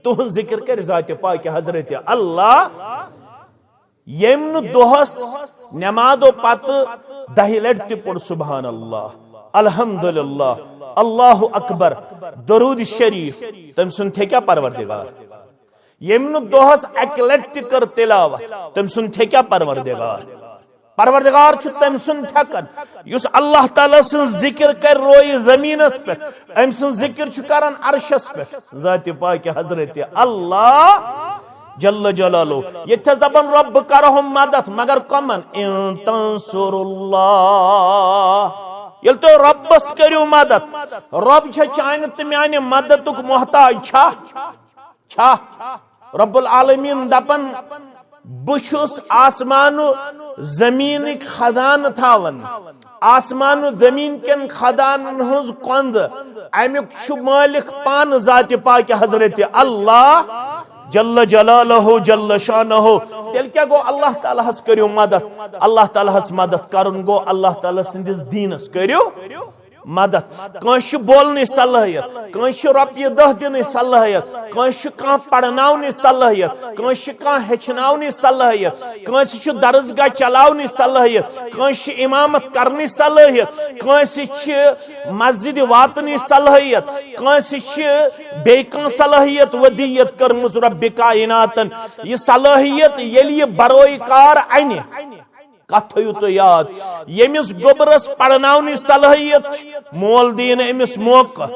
तुहन जिक्र कर जाते पाक हजरत अल्लाह यमन दोहस नमाजो पत 10 लट पड़ सुभान अल्लाह अल्हम्दुलिल्लाह अल्लाह अकबर दरूद शरीफ तम सुन थे क्या परवरदिगार यमन दोहस एक लट कर तिलावत तम सुन थे क्या परवरदिगार परवरदिगार छु तम सुन थकन युस अल्लाह ताला सुन जिक्र कर रोई जमीनस पे अम सुन जिक्र छु करन अर्शस पे जात पाक हजरत अल्लाह जल्ल जलालो ये दपन रब करहम मदद मगर कमन इन तंसुरुल्लाह ये तो रब्बस करियो मदद रब चान तो माने मददुक मोहताज छा रब्बुल आलमीन दपन बुशुस आसमानु जमीन खदान थावन आसमानु जमीन केन खदान हुज कंद अमुक छु मालिक पान जात पाक हजरत अल्लाह जल्ल जलालहु जल्ल शानहु तेल क्या गो अल्लाह ताला हस करियो मदद अल्लाह ताला हस मदद करन गो अल्लाह ताला सिंदिस दीनस करियो मदद कंश बोलने सलाहियत कंश रपिय 10 दिन सलाहियत कंश का पढ़नावने सलाहियत कंश का हेचनावने सलाहियत कंश छु दरसगाह चलावने सलाहियत कंश इमामत करने सलाहियत कंश छु मस्जिद वातने सलाहियत कंश छु बेका सलाहियत वदियत कर मुज रब्बि कायनातन ये सलाहियत येली बरोइकार अने कथ थो तो याद यमिस गोबरस पढ़नावनी सलाहियत मोल दीन अमिस मौका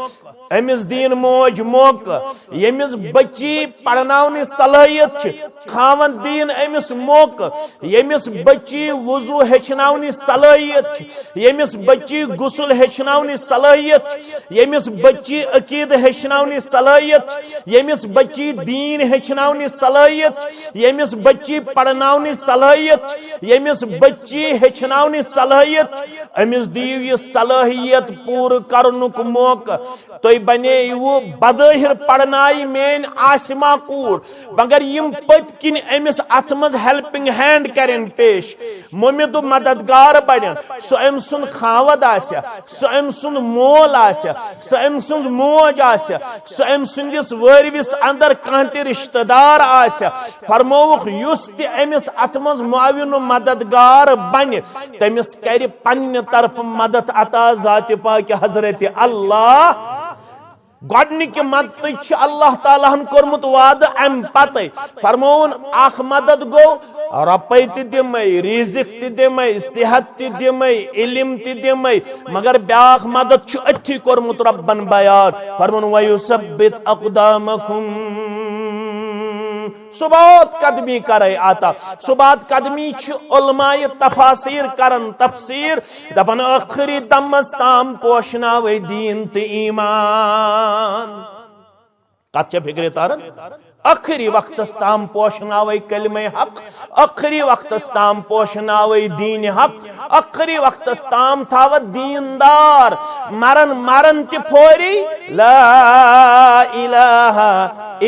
अमिस दीन मोज मौका यमिस बच्ची पढ़नावनी सलाहियत खावन दीन अमिस मौका यमिस बच्ची वजू हेचनावनी सलाहियत यमिस बच्ची गुसल हेचनावनी सलाहियत यमिस बच्ची अकीद हेचनावनी सलाहियत यमिस बच्ची दीन हेचनावनी सलाहियत यमिस बच्ची पढ़नावनी सलाहियत यमिस बच्ची हेचनावनी सलाहियत अमिस दियो ये सलाहियत पूर करनुक मौका तो बने वो बदहिर पढ़नाई मेन आसमा कूर मगर यम पत किन अमिस अथ मज हेल्पिंग हैंड करें पेश मोमिद मददगार बन सो अम सुन खावद आस्या सो अम सुन मोल आस्या सो अम सुन मोज आस्या सो अम सुंदिस वरविस अंदर कांति रिश्तेदार आस्या फरमोवुख युस ते अमिस अथ मज मुआविन मददगार बन तमिस कर पन्ने तरफ मदद अता ज़ात पाक हजरत अल्लाह गोडनिक मदद अल्लाह ताला हन कोरमुत वाद अम पते फरमोन आख मदद गो रपै ति दिमै रिजिक ति दिमै सेहत ति दिमै इल्म ति दिमै मगर ब्याख मदद छु अथि कोरमुत रब्बन बयान फरमोन वयुसब्बित अक़दामकुम सुबात कदमी करे आता सुबात कदमी उलमाए तफासिर करन तफसीर दपन आखिरी दमस ताम पोशनावे दीन ते ईमान कच्चे फिक्रे तारन आखिरी वक्त ताम पोशनावे कलमे हक आखिरी वक्त ताम पोशनावे दीन हक आखिरी वक्त ताम थाव दीनदार मरन मरन ते फोरी ला इलाहा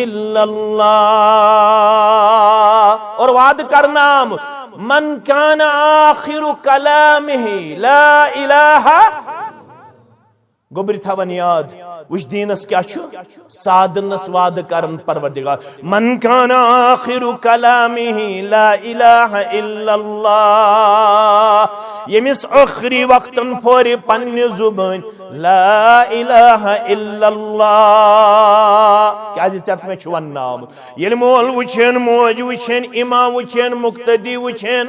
इल्लल्लाह और वाद करना मन काना आखिरु कलामिही ला इलाहा गोबरी थवन याद उस दीनस क्या छु साधनस वाद करन परवरदिगार मन काना आखिरु कलामिही ला इलाहा इल्लल्लाह यमिस आखिरी वक्तन फोरे पन्ने जुबान ला इलाहा इल्लल्लाह क्या चत में वन नाम ये मोल वुचन मोज वुचन इमा वुचन मुक्तदी वुचन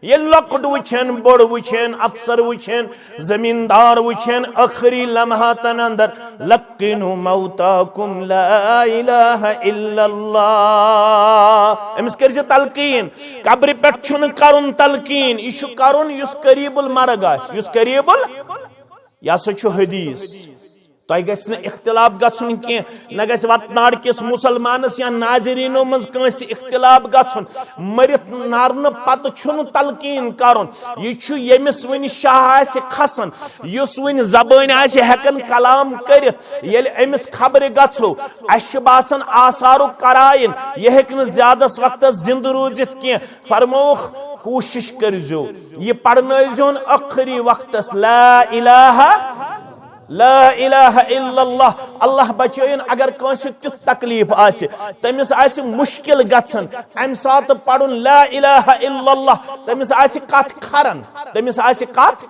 ये लकड़ वुचन बड़ वुचन अफसर वुचन जमींदार वुचन आखिरी लम्हातन अंदर लक्किनु मौताकुम ला इलाहा इल्लल्लाह अमिस कर तलकीन कब्र पे छुन करुन तलकीन यह करुन युस करीबुल मरग आस युस करीबुल यह छु हदीस तय गस इख्तिलाफ गन कह न गस वतनाड़ किस मुसलमानस या नाजरीनो मज कंस इख्तिलाफ गन मरित नारन पत छुन तलकीन करन यह यमिस वन शाह आसि खसन युस वन जबान आसि हेकन कलाम करित येल अमिस खबर गछो अश बासन आसारु कराइन यह हेक न ज्यादस वक्त जिंद रूजित कह फरमोख कोशिश करजो यह पढ़नोन आखिरी वक्तस ला इलाहा इल्लल्लाह अल्लाह बचयन अगर कंस तुथ तकलीफ आसि तमिस आसि मुश्किल गछन अम सात पढ़ुन ला इलाहा इल्लल्लाह तमिस आसि कथ खरन तमिस आसि कथ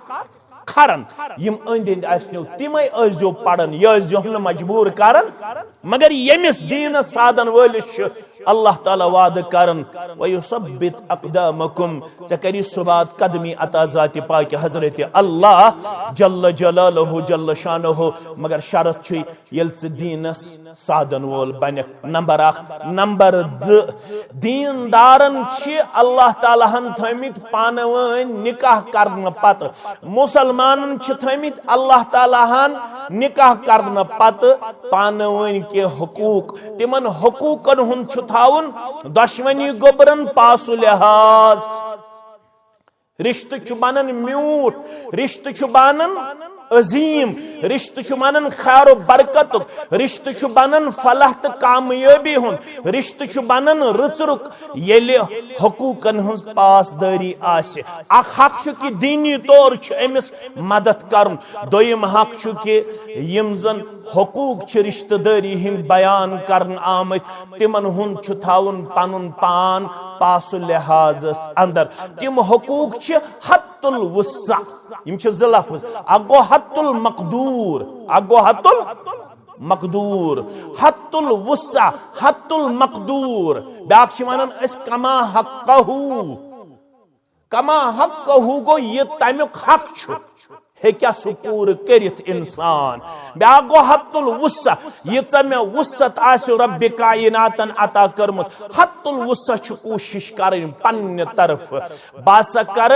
खरन यम अंद आसनो तिमै आजो पढ़न यह मजबूर करन मगर यमिस दीन साधन वलिस अल्लाह ताला वाद करन वयुसब्बित अक़दामकुम चकरी सुबात कदमी अता ज़ात पाक हजरत अल्लाह जल्ल जलालहु जल्ल शानहु मगर शरत छु यल दीनस साधन वोल बन नंबर 1 नंबर 2 दीनदारन छि अल्लाह ताला हन थमित पानवन निकाह करन पत मुसलमानन छि थमित अल्लाह ताला हन निकाह करन पत पानवन के हुकूक तिमन हुकूकन हुन छु थाउन दुश्मनी गोबरन पासु लिहाज रिश्त छु बनन म्यूट रिश्त छु बनन अजीम रिश्त छु बनन खैर बरकत रिश्त छु बनन फलाह त कामयाबी हुन रिश्त छु बनन रुचरुक येले हुकूकन हुन पासदारी आसे अख हक छु कि दीनी तौर छु एमिस मदद करन दोयम हक छु कि यम जन हुकूक छु रिश्तेदारी हिंद बयान करन आमत तिमन हुन छु थाउन पनुन पान पासु लिहाजस अंदर तिम हुकूक छु हत्तुल वुस्सा यम छु ज लफ्ज अगो हत्तुल मकदूर अगो हत्तुल मकदूर हत्तुल वुस्सा हत्तुल मकदूर ब्याक छु वनन अस कमा हक्कहू गो ये तमुक हक छु हेक्या सु पूर करित इंसान ब्या गो हत्तुल वुस्सा यीचा मे वुस्सत आसो रब्बि कायनातन अता करमत हत्तुल वुस्सा छु कोशिश करन पन्ने तरफ बासा कर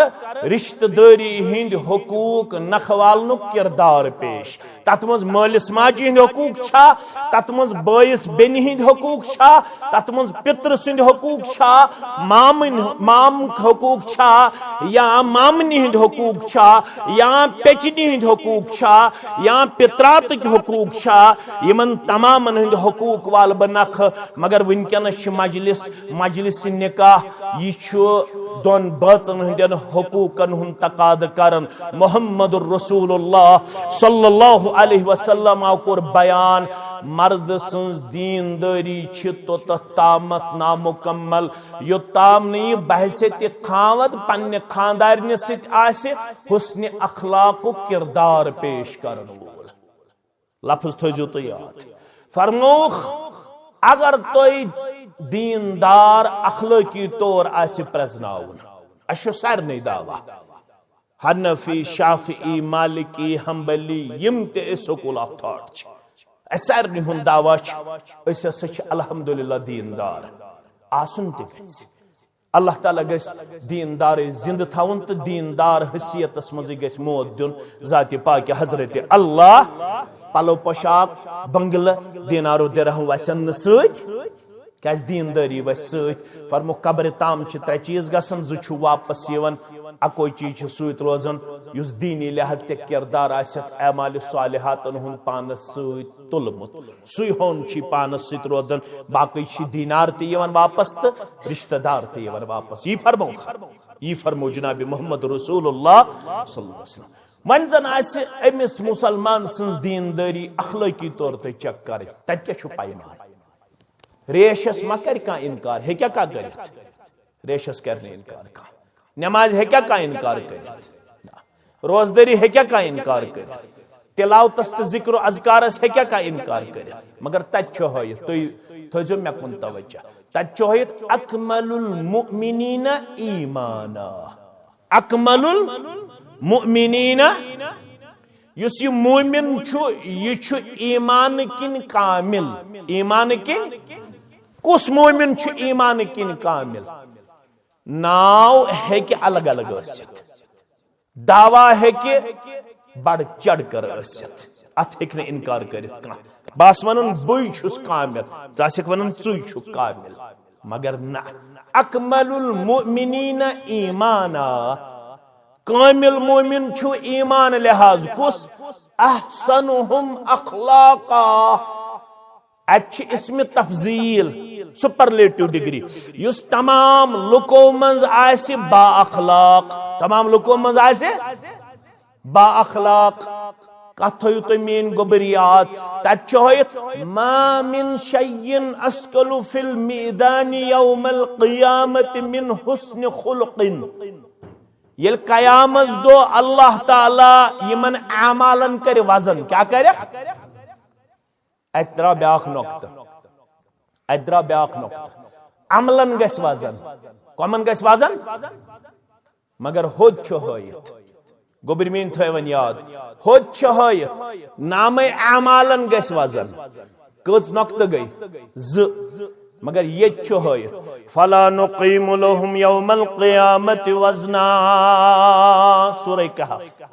रिश्तेदारी हिंद हुकूक नखवालनु किरदार पेश तत मज मालिस माजी हिंद हुकूक छा तत मज बायस बेनि हिंद हुकूक छा तत मज पितर सिंद हुकूक छा माम हुकूक छा या मामनी हिंद हुकूक छा या पेचनी हिंद हुकूक छा या पित्रात हुकूक छा यमन तमाम हिंद हुकूक वाल बनख मगर वनकनस मजलिस निकाह यह दोन बचन हंदन हुकूकन हुन तकाद करन मुहम्मदुर रसूलुल्लाह सल्लल्लाहु अलैहि वसल्लम कोर बयान मर्द सन्स दीनदारी तोत तामत नामुकम्मल योताम नहीं बहसत खावद पन्ने खानदारन सित आसे हुस्न अखलाक किरदार पेश करन वोल लफ्ज थजो तो याद फरमोख अगर तोय दीनदार अखलाकी तौर आसे प्रजनाउन अशो सारने दावा हनफी शाफी मालिकी हम्बली यम ते स्कूल ऑफ थॉट सारने हुन दावा अल्हम्दुलिल्लाह दीनदार आसन ते अल्लाह ताला गस दीनदार जिंद थाउन तो दीनदार हैसियत मज गस मौत दिन जाति पाक हजरत अल्लाह पलो पोशाक बंगल दीनारो दिरहम वसन सत क्या दीनदारी वस फरमो कब्र ताम त्रे चीज गसन जु वापस यवन अको चीज सत रोजन युस दीनी लिहाज से किरदार आसत अमाल सालिहातन हुन पानस सत तुलमुत सुई होन छी पानस सत रोजन बाकी छी दीनार ते यवन वापस तो रिश्तेदार ते यवन वापस ये फरमो जनाब मोहम्मद रसूलुल्लाह सल्लल्लाहु अलैहि वसल्लम मन जन आसे अमिस मुसलमान सन्स दीनदारी अखलाकी तौर ते चेक कर तत क्या छु पैमान रेशस मा कर का इनकार है क्या का करित रेशस करने इनकार का नमाज है क्या का इनकार करित रोजदारी है क्या का इनकार करित तिलावतस तो जिक्र अज़कारस है क्या का इनकार करित मगर तत छु होयत तुय थजो मे कुन तवज्जो तत छु होयत अकमलुल मुमिनीना ईमाना अकमलुल मुमिनीना युस यह मोमिन छु यह छु ईमान किन कामिल ईमान किन कुस मोमिन छु ईमान किन कामिल नाव है कि अलग अलग असित दावा है कि बड़ चढ़ कर असित अत हेक्ने इनकार करित कह बास वनन बुई छुस कामिल जासिक वनन चुई छु कामिल मगर ना अकमलुल मुमिनीना ईमाना कामिल मोमिन छु ईमान लिहाज कुस अहसनुहुम अखलाका अच्छी इसमें तफजील सुपरलेटिव डिग्री युस तमाम लुको मंज आसे बा अखलाक तमाम लुको मंज आसे बा अखलाक कथयु तो मीन गोबरियात तचोयत मा मिन शय्यिन अस्कलु फिल मीदानी यौमल क़ियामत मिन हुस्न खुल्क़िन ये कयामत दो अल्लाह ताला यमन आमालन कर वजन क्या करे अद्रा ब्याख नोक्त अमलन गस वजन कमन गस वजन मगर होद छ होयत गोबरमीन थवन याद होद छ होयत नामे आमालन गस वजन कज नोक्त गई ज मगर ये छ होयत फला नुक़ीमु लहुम यौमल क़ियामति वज़ना सूरह कहफ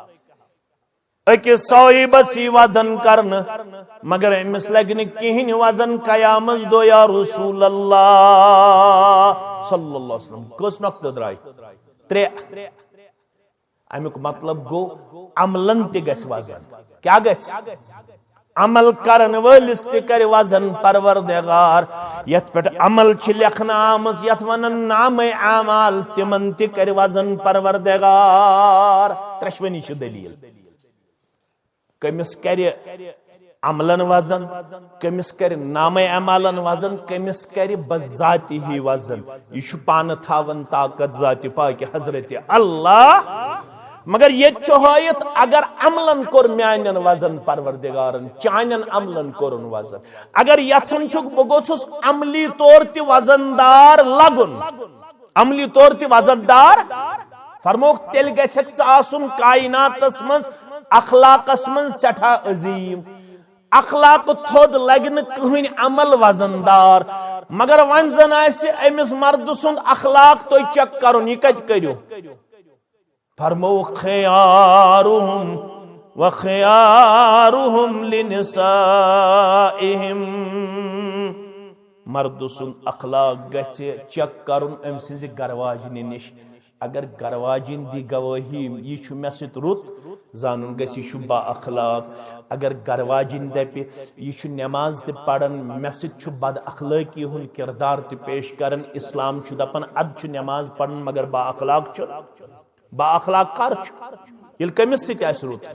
अके सोई बसी वजन करन मगर अमिस लगन कहीं वजन कयामत दो या रसूल अल्लाह सल्लल्लाहु अलैहि वसल्लम कस नक्त द्राय त्रे अमुक मतलब गो अमलन ते गस वजन क्या गस अमल करन वलिस ते कर वजन परवरदिगार यत पे अमल छ लेखना आमस यत वनन नाम आमाल तिमन ते कर वजन परवरदिगार त्रश्वनी छ दलील कमिस कर अमलन वजन कमिस कर नाम अमालन वजन कमिस कर बजाति ही वजन यह पान थावन ताकत जाति पाक हजरत अल्लाह मगर ये चोहयत अगर अमलन कोर म्यान वजन परवरदिगारन चानन अमलन कोरन वजन अगर यछन छुक बगोसुस अमली तौर ति वजनदार लगुन अमली तौर ति वजनदार फरमोक तेल गछक आसुन कायनातस मज अखलाकस मन सठा अजीम अखलाक थोद लगे कहन अमल वजनदार मगर वन जन अमिस मर्द सुंद अखलाक तो चेक करुन यह कत करू फरमो खयारुहुम व खयारुहुम लिनिसाइहिम मर्द सुंद अखलाक गसे चेक करुन अम सिंज गरवाजन निश अगर गरवाजिन दी गवाही यह मे सत रुत जानन गह बा अखलाक अगर गरवाजिन दपि यह नमाज त पढ़न मे सत बद अखलाकी हुन किरदार त पेश करन इस्लाम दपन अद नमाज पढ़न मगर बा अखलाक बा अखलाक कर ये कमिस सत रुत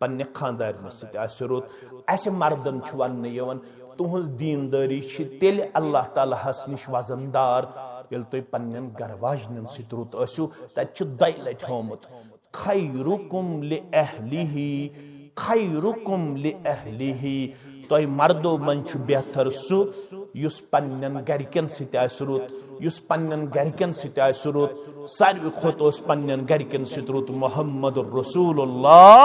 पन्ने खानदार सत रुत अस मर्दन वन तुहज दीनदारी तेल अल्लाह ताला हस निश वजनदार ये तुम पन्न गरवाजन सत रुत तत दय लट होमुत खैरुकुम लिअहलिही खैरुकुम लिअहलिही तुम मर्दो मन बेहतर सु युस पन्न गरकन सत रुत युस पन्न गरकन सत रुत सारवी खोत पन्न गरकन सत रुत मुहम्मदुर रसूलुल्लाह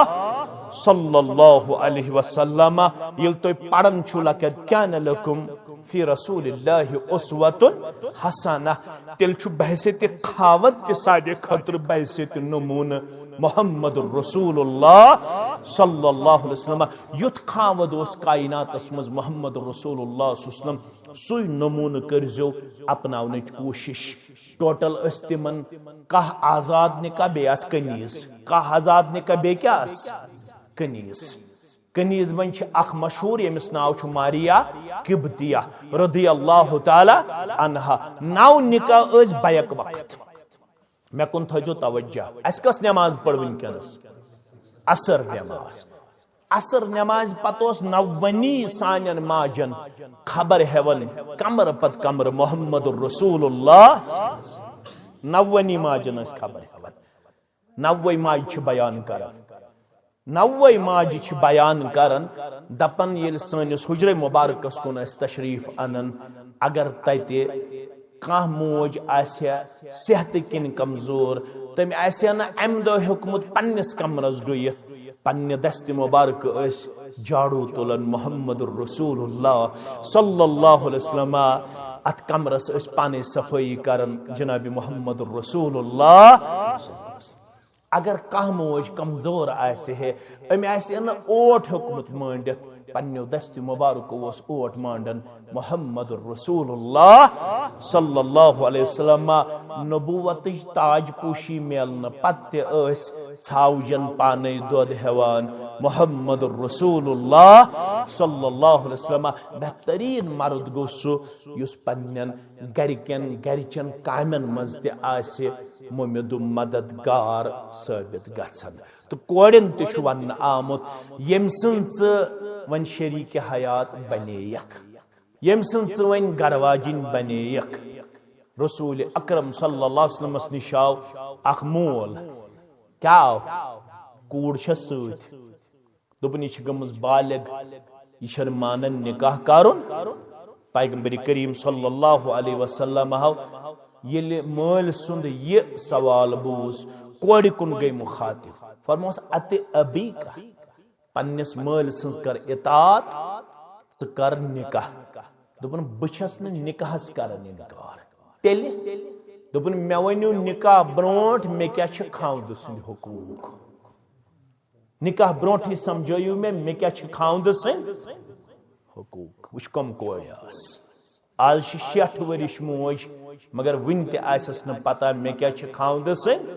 सल्लल्लाहु अलैहि वसल्लम ये तुम पढ़न लकद कान लकुम फी रसूलिल्लाहि उस्वतुन हसना तेल बहसत खावत त साडे खतर बहसत नमून मुहम्मदुर रसूलुल्लाह सल्लल्लाहु अलैहि वसल्लम युत खावत कायनातस मज मुहम्मदुर रसूलुल्लाह सल्लल्लाहु अलैहि वसल्लम सुई नमून करजो अपनावन कोशिश टोटल तिमन कह आजाद निका बेस कनीज कह आजाद निका बे क्या कनीज कनीज मन अख मशहूर यमिस नाव मारिया किब्तिया रदियल्लाहु ताला अन्हा नाव निका बैक वक्त मे कुन थो तवज्जो अस कस नमाज पढ़ वनकस असर नमाज असर नमाज पत नवनी सान माजन खबर हेवन कमर पत कमर मुहम्मदुर रसूलुल्लाह नवनी माजन खबर हेवन नवे माज बयान कर नवे माज बयान करन दपन ये सनिस हुजरे मुबारकस कुन तशरीफ अनन अगर तते कह मोज सेहत किन कमजोर तम अम दो हुकमुत पन्निस कमरस डुयित पन्ने दस्त मुबारक झाड़ू तुलन मुहम्मदुर रसूलुल्लाह सल्लल्लाहु अलैहि वसल्लम अत कमरस पाने सफाई करन जनाब मुहम्मदुर रसूलुल्लाह अगर कह मोज कमजोर है अम ओट हुकमत मांडित पन्नो दस्त मुबारक ओट मांडन मुहम्मदुर रसूलुल्लाह सल्लल्लाहु अलैहि वसल्लम नबुवत ताज पोशी मेलन पत छावजन पाने दोद हेवान मुहम्मदुर रसूलुल्लाह सल्लल्लाहु अलैहि वसल्लम बेहतरीन मर्द गो सु युस पन्नन गरचन कामन मज त मुमिद मददगार साबित गछन तो कोड़न त वन आमुत यम वन शरीक हयात बनेयक यम वन गरवाजिन बनेयक रसूल अकरम सल्लल्लाहु अलैहि वसल्लम निशाव अख मोल क्या कूड़ सत दोपन यह गमज बालिग यह मानन निकाह करुन पैगंबर करीम सल्लल्लाहु अलैहि वसल्लम ये माल सुंद ये सवाल बूज कोड़ कुन गई मुखातिब फरमोस अत अबी का पन्निस माल सज कर इतात स कर निकाह दोपन बछस न निकाहस करन इनकार तेल दोपन मे वनु निकाह ब्रोट मे क्या खाउंद सुंद हुकूक निकाह ब्रोट ही समझायु मे क्या खाउंद सुंद हुकूक वुच कम कोयास आज 60 वरिश मोज मगर वन तस न पता मे क्या खाउंद सुंद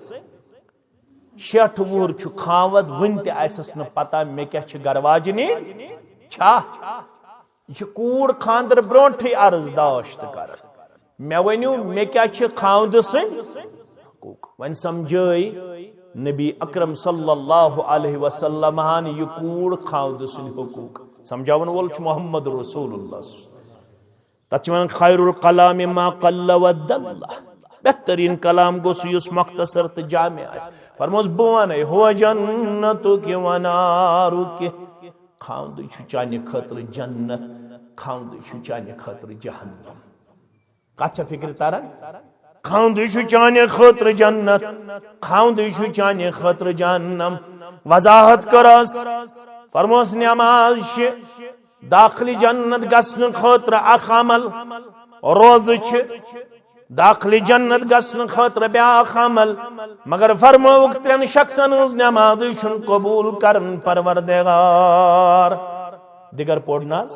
60 वुहर खावत वन तस न पता मे क्या गरवाजनी छा यह कूड़ खानदर ब्रोट अर्ज दाश्त कर मे वनु मे क्या खाउंद सुंद वन समझाई नबी अकरम सल्लल्लाहु अलैहि वसल्लम यह कूड़ खाउंद सुंद हुकूक समझावन वोल मुहम्मद रसूलुल्लाह तचवन खैरुल कलाम मा कल्ल व दल्ला बेहतरीन कलाम गो युस मुख्तसर तो जामे फरमोस बन हो जन्नतु के वनारु के खाउंद चाने खतर जन्नत खाउंद चाने खतर जहन्नम कत फिक्र तरन खाउंद चाने खतर जन्नत, खाउंद चाने खतर जहन्नम। वजाहत करस फरमोस नमाज दाखिल जन्नत गसन खतर अख अमल, रोज दाखिल जन्नत गसन खतर ब्याख अमल। मगर फरमोक त्रेन शख्सन हज नमाज कबूल करन परवरदिगार। दिगर पोड़नास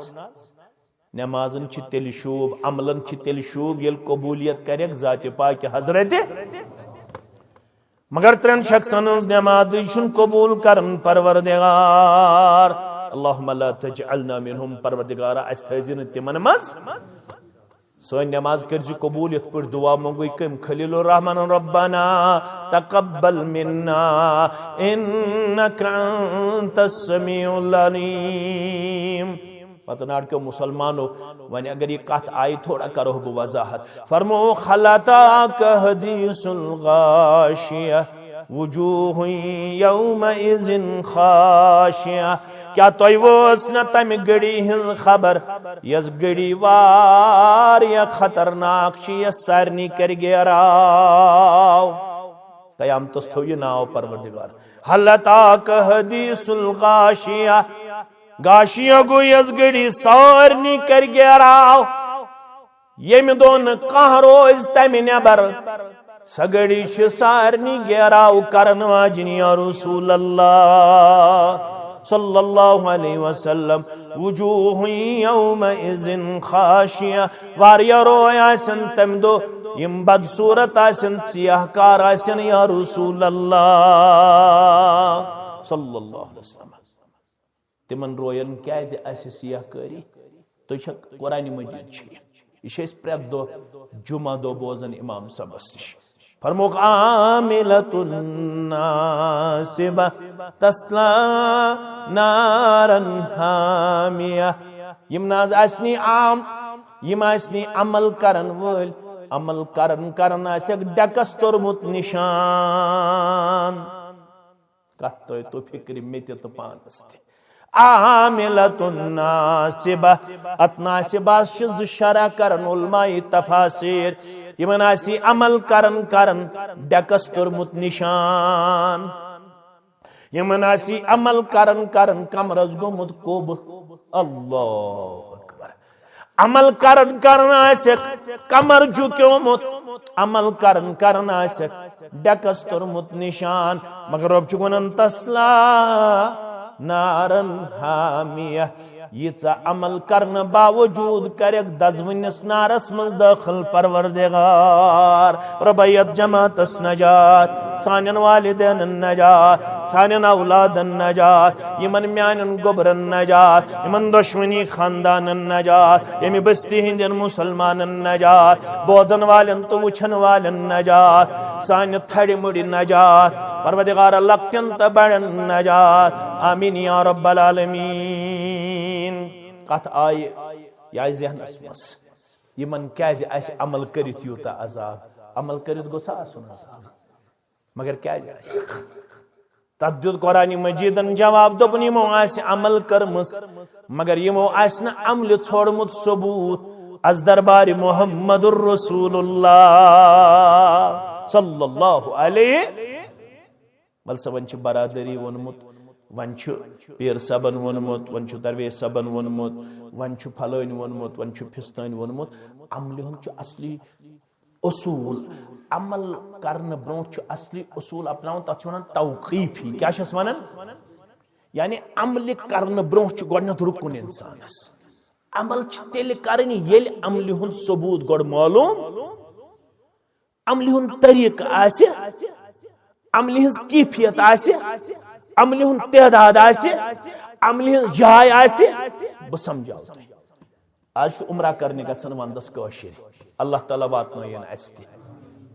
नमाजन तेल शूब, अमलन तेल शूब ये कबूलियत कर जात पाक हजरत। मगर त्रेन शख्सन हज नमाज कबूल करन परवरदिगार। अल्लाहुम्मा ला तजअलना मिनहुम, परवरदिगार अस थजिन तिमन मज। सोन नमाज कर कबूल यथ पर दुआ मंगो कम खलीलुर रहमान रब्बना तकब्बल मिन्ना इन्नका अंतस समीउल अलीम। पता नाटको मुसलमानों वन अगर ये कथ आई थोड़ा करो बह वजाहत। फरमो खलता हदीसुल गाशिया वजूह यौमइज़िन खाशिया। क्या तोय वोस न तम गड़ी हिं खबर यस गड़ी वारिया खतरनाक यस सारनी कर गेराव। कयामतस थो ये नाव परवरदिगार। हलता हदीसुल गाशिया, गाशिया गो यस गड़ी सारनी कर गेराव। यम दोन कह रोज तम नबर सगड़ी सारनी गेराव करन वाजिन या रसूल अल्लाह सल्लल्लाहु अलैहि वसल्लम। वजूह यौमइज़िन खाशिया, वारिया रोय आसन तम दो यम बदसूरत आसन सियाहकार आसन या रसूल अल्लाह सल्लल्लाहु अलैहि वसल्लम। तिमन रोयन क्या सियाहकारी तो कुरान मजीद यह प्रेत दो जुमा दो बोजन इमाम सबस नश। फरमोक आमिलतुन नासिबा तस्ला नारन हामिया। यम नाज आसनी आम, यम आसनी अमल करन वल, अमल करन आसक डकस तोरमुत निशान। कत तो फिक्र मेत तो पानस थे। आमिलतुन नासिबा, अत नासिबा ज शरा करन उलमाए तफासिर। यमन आसी अमल करन डकस तोरमुत निशान। यमन आसी अमल करन कमरस गोमुत कोब। अल्लाह अकबर। अमल करन आसक कमर झुक्योमुत, अमल करन आसक डकस तोरमुत निशान। मगर रब छु वनन तस्ला नारन हामिया। यीचा अमल करने बावजूद करक दजवनिस नारस मज दाखिल परवरदिगार। रबैयत जमातस नजात, सानन वालिदैन नजात, सानन औलादन नजात, यमन म्यानन गोबरन नजात, यमन दुश्मनी खानदानन नजात, यमि बस्ती हिंदन मुसलमानन नजात, बोधन वालन तो वुछन वालन नजात, सान थड़ी मुड़ी नजात, परवरदिगार लक्तन त बड़न नजात। आमीन या रब्बल आलमीन। कथ आय या जहनस मस यमन क्या अमल करित यूता अजाब, अमल करित गोसा आसुन अजाब। मगर क्या तथ दुत कुरान मजीदन जवाब दोपन यमो आस अमल करमस, मगर यमो आस न अमल छोड़मुत सबूत अज दरबार मुहम्मदुर रसूलुल्लाह सल्लल्लाहु अलैहि वसल्लम। वन बरादरी वोनमुत, वन पीर सबन वोनमुत, वन दरवेश सबन वोनमुत, वन फलन वोनमुत, वन फिस्तन वोनमुत। अमल हुंद असली उसूल, अमल करने ब्रोह असली उसूल अपनावन तथ वन तौकीफी। क्या वन यानी अमल करने ब्रोह गोडनथ रुकुन इंसानस। अमल तेल करनी येल अमल हुंद सबूत गोड मालूम, अमल हुंद तरीक आसे, अमल हिंज कैफियत आसे, अमल हुंद तदाद आसे, अमल हिंज जाय आसे। बह समझाओ तुम आज उम्रा करने गसन वंदस कशिर। अल्लाह ताला वातनयन अस ति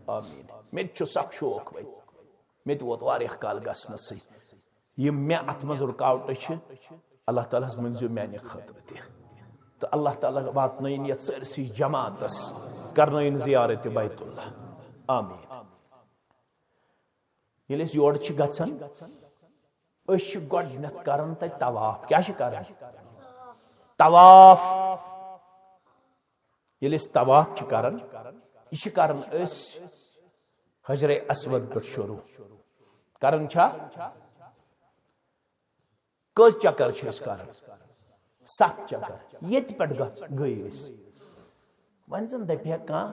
आमीन। मे सख शौक वै, मे वोत वारिया काल गसनसै। यम मे अत मज रुकावट अल्लाह ताला मंगजो माने खतर ति। तो अल्लाह ताला वातनयन यत सरसी जमातस करनयन जियारत बैतुल्लाह आमीन। ये योर गसन गोडनथ करन तत तवाफ। क्या करन तवाफ। ये तवाफ करन यह करन हजरे अस्वद पे शुरू करन छा कस चक्कर करन 7 चक्कर ये पे गई वन जन दपे कह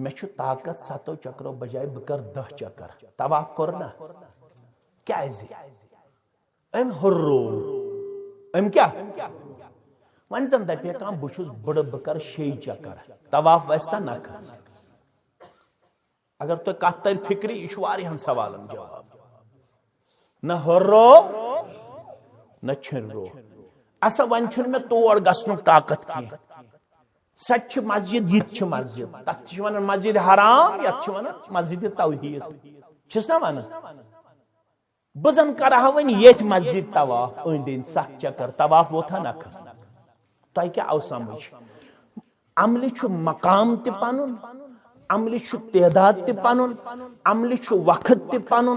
मे ताकत 7 चक्रों बजाय बह कर 10 चक्कर तवाफ कोर ना क्या हुर्रो क्या वन जन दपे कह बड़ बह कर 6 चक्कर तवाफ वैसा ना कर अगर तो कत तर फिक्री यह सवाल जवाब न हुर्रो न छिनरो असा वन मे तोड़ गसनुक ताकत की सच मस्जिद ये मस्जिद तथ वन मस्जिद हराम ये वन मस्जिद तौहीद ना वन बजन कर वन ये मस्जिद तवाफ अंद 7 चक्कर तवाफ वोथा न तह क्या आव समझ अमल मकाम तन अमल तदाद तन अमल वक्त तन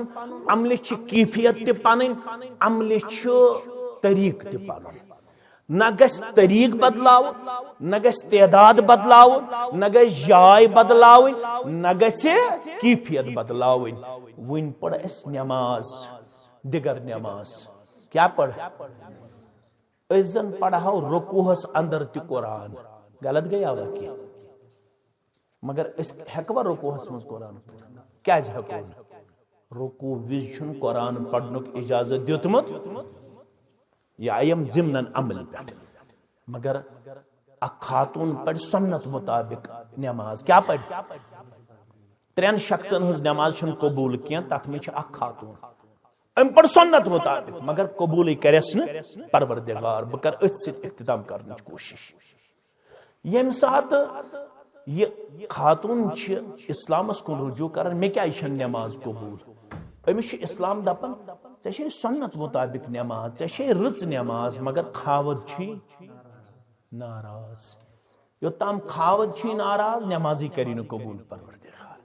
अमल कैफियत तन अमल तरीक तन न गस तरीक बदलाव न गस तदाद बदलाव न गस जाय बदलाव न गस कैफियत बदलाव वन पढ़ नमाज दिगर नमाज क्या पढ़ पढ़ाओ रुकूहस अंदर त कुरान गलत गई आवा कि मगर हेकवा रुकूहस मज कुरान क्या हेको रुकू विज कुरान पढ़नुक इजाजत दितमुत यम जिमन अमल पे मगर खातून पढ़ सुन्नत मुताबिक नमाज क्या पढ़ 3 शख्सन हज नमाज कबूल क्या तथ में खातून अम पढ़ सुन्नत मुताबिक मगर कबूल करस न परवरदिगार बह कर इख्तिताम करने कोशिश यम सात ये खातून इस्लामस कुन रुजू कर मे क्या नमाज कबूल अमिस इस्लाम दपन ऐ सुन्नत मुताबिक नमाज ऐ रच नमाज मगर खावद नाराज योताम खावद नाराज नमाजी करी कबूल परवरदिगार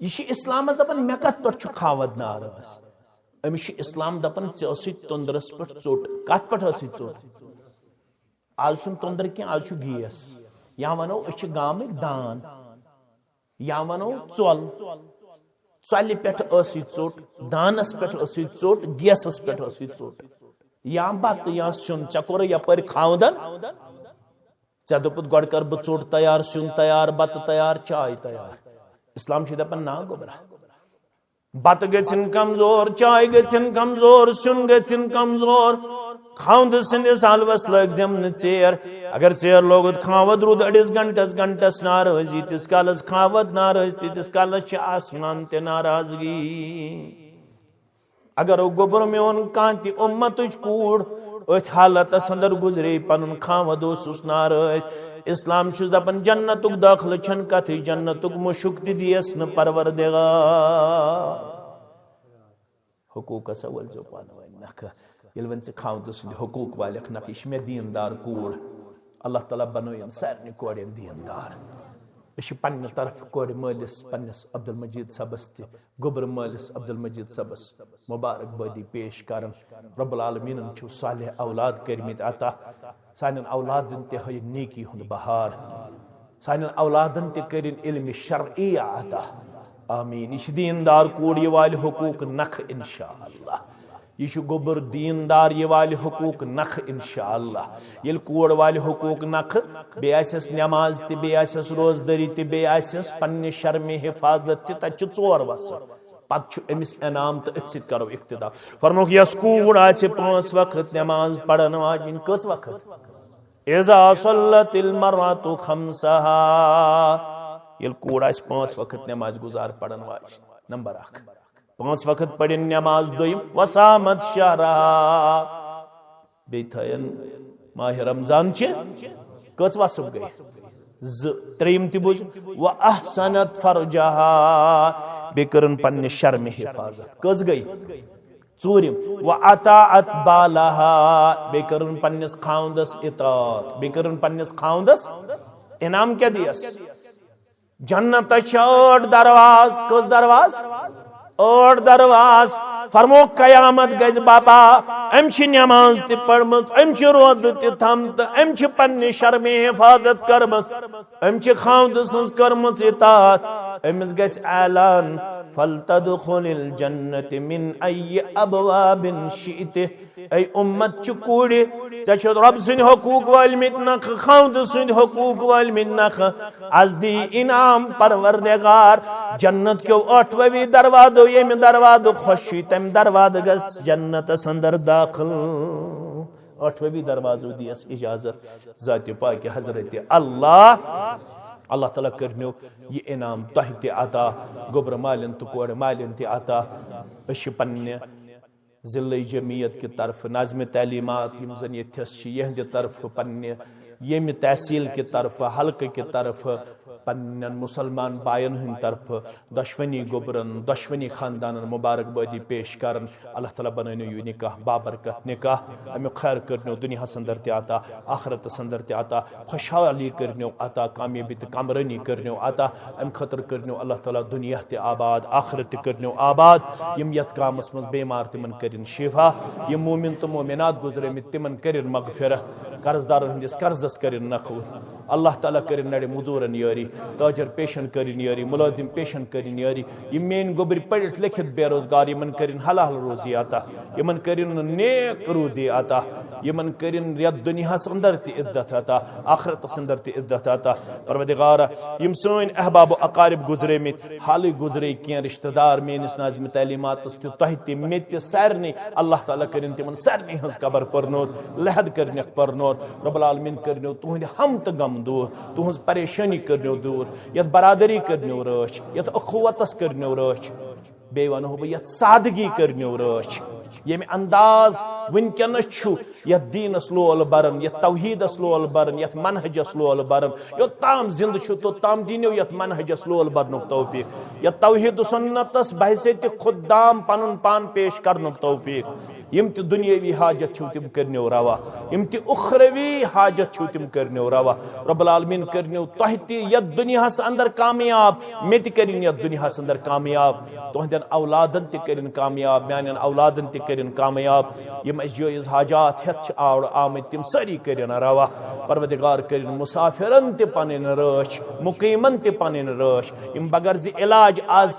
यह इस्लाम दपन मे कत पे खावद नाराज अमिस इस्लाम दपन तुंदरस पे चोट कत पे चोट आज तुंदर क्या आज गैस या वनो गाम दान या वनो चल चल पे चोट दानस पे चोट गैसस पे चोट या बत या सुन चे कोर यपर खावदन ऐ दोपुत गो कर बह चोट तैयार सुन तैयार बत तैयार चाय तैयार इस्लाम दपान ना गोबरा बत गन कमजोर चाय गन कमजोर सुन गन कमजोर खावद सस हलवस लग जमन चेर अगर चेर लोग खावद रूद अड़िस घंटस नाराज यीतिस कालस खावद नाराज तीतिस कालस आसमान ते नाराजगी अगर गोबर मोन कांति उम्मत कूड़ अथ हालतस अंदर गुजरे पन खावद नाराज इस्लाम दपान जन्नतुक दाखिल छन कथ जन्नतुक मुशुक दियस न परवरदिगार हुकूक सवल जो पान नख ये वन खावद हकूक वाल नख यह मे दीनदार कूड़ अल्लाह ताला बनोयन सारे कोड़न दीनदार पन्ने तरफ कोड़ मलिस पन्नस अब्दुल मजीद सबस गोबर मलिस अब्दुल मजीद सबस मुबारकबादी पेश करन रब्बुल आलमीन सालिह औलाद करमित अता सान औलादन ते हय नेकी हुंद बहार सान औलादन ते करिन इल्म शरई अता आमीन यह दीनदार कूड़ ये वाल हुकूक नख इंशाअल्लाह यह गोबर दीनदार ये वाल हुकूक नख इंशाअल्लाह ये कूड़ वाल हुकूक नख बेस नमाज तस रोजदारी तस पन्ने शर्म हिफाजत तत 4 वस पत अमिस इनाम तो अथ करो इक्तदा फरमोक यस कूड़ आ 5 वक्त नमाज पढ़न वाजिन कस वक्त इज़ा सल्लतिल मरअतु खम्सहा ये कूड़ आ 5 वक्त नमाज गुजार पढ़न वाजिन नंबर 1 5 वक्त पढ़न नमाज दोयम वसामत शहरा बेथयन माह रमजान कच वसब गई 3 तुज व अहसनत फरजहा बेकरन पन्ने शर्म हिफाजत कच गई 4 व अताअत बालहा बेकरन पन्नस खाउंदस इतात बेकरन पन्नस खाउंदस इनाम क्या दियस जन्नत 8 दरवाज कस दरवाज 8 दरवाज फरमो कयामत गज बाबा अम नमाज त पढ़मस अम रोद त थम तो अम पन्ने शर्मे हिफाजत करमस अम खावद सज करमस इतात अमिस गस ऐलान फलतदखुलिल जन्नत मिन अय्य अबवाबिन शि'त ऐ उम्मत च कूड़े चे रब सुंद हकूक वालमित नख खावद सुंद हकूक वालमित नख आज दी इनाम परवरदिगार जन्नत क्यों 8वें दरवाजो ये दरवाजो खुशी तम दरवाज गस जन्नत अंदर दाखिल 8वें दरवाजो दियस इजाजत जात पाक हजरत अल्लाह ताला करनो ये इनाम तह त अता गोबर मालिन तो कोड़ मालिन त अता अश पन्ने जिले जमीयत की तरफ नाज़्म तालीमात यम जन यथस यहद तरफ पन्ने येम तहसील की तरफ हल्के की तरफ पन्न मुसलमान बायन हंद तरफ दशवनी गोबरन दशवनी खानदान मुबारकबादी पेश करन अल्लाह ताला बननो यु निकाह बाबरकत निकाह अमु खैर करनो दुनिया संदर ते आता आखिरत संदर ते आता खुशहाली करनो आता कामयाबी ते कामरानी करनो आता अम खतर करनो अल्लाह ताला दुनिया ते आबाद आखिरत करनो आबाद यम यत कामस मज बेमार तिमन करिन शिफा यम मोमिन तो मोमिनात गुजरे में तिमन करिन मगफिरत कर्जदार हंदिस कर्जस करिन नखू अल्लाह ताला करिन नड़े मुदूरन यारी ताजर पेशन करिन यारी मुलाजिम पेशन करिन यारी यम मेन गोबर पढ़ित लिखित बेरोजगार यमन करिन हलाल रोजी आता यमन करिन नेक रूदी आता यमन करिन रियत दुनिया अंदर ति इज्जत आता आखिरत अंदर ति इज्जत आता परवरदिगार यम सोन अहबाब अकारिब गुजरे में हाल गुजरे के रिश्तेदार मेनिस नाज़्म तालीमात तह में सारनी अल्लाह ताला करिन तिमन सारनी हज कबर परनोर लहद करने परनोर रब्बुल आलमीन करनो तुहद हम तो गम दूर तुहज परेशानी करनो दूर यत बरादरी करनो रच यत अखुवतस करनो रच बे वनो बह यत सादगी करनो रच ये अंदाज वनकनस यत दीनस लोल बरन यत तौहीदस लोल बरन यत मनहजस लोल बरन योत ताम जिंद तो ताम दीनो यत मनहजस लोल बरनुक तौफीक यत तौहीद सुन्नतस बहैसियत खुदाम पनुन पान पेश करनुक तौफीक यम त दुनियावी हाजत छो तिम करनो रवा यम त उखरवी हाजत छो तिम करनो रवा रब्बुल आलमीन करनो तह त यत दुनिया अंदर कामयाब मे त करिन यत दुनिया अंदर कामयाब तुहदन औलादन त करिन कामयाब म्यान औलादन त करिन कामयाब यम जायज हाजात हेत आड़ आमद तिम सारी करिन रवा परवरदिगार करिन मुसाफिरन त पनिन रच मुकीमन त पनिन रच यम बगर ज इलाज आज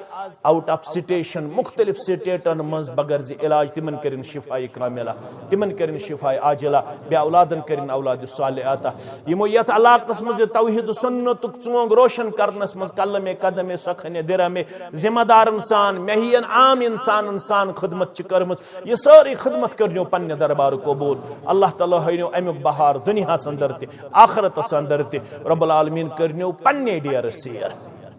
आउट ऑफ स्टेशन मुख्तलिफ स्टेटन मज बगर ज इलाज तिमन करिन शिफाई कामिला तिमन करिन शिफाई आजिला बे औलादन करिन औलाद सालिहाता यमो यत अलाकस मज तौहीद सुन्नत चोंग रोशन करनस मज कलमे कदमे सखने दिरमे जिम्मेदारन सान मेहियन आम इंसान सान खिदमत च करमत ये सारी खिदमत करनो पन्ने दरबार कबूल अल्लाह ताला हैनो अमुक बहार दुनिया संदर ते आखिरत संदर ते रब्बुल आलमीन करनो पन्ने डेर सेर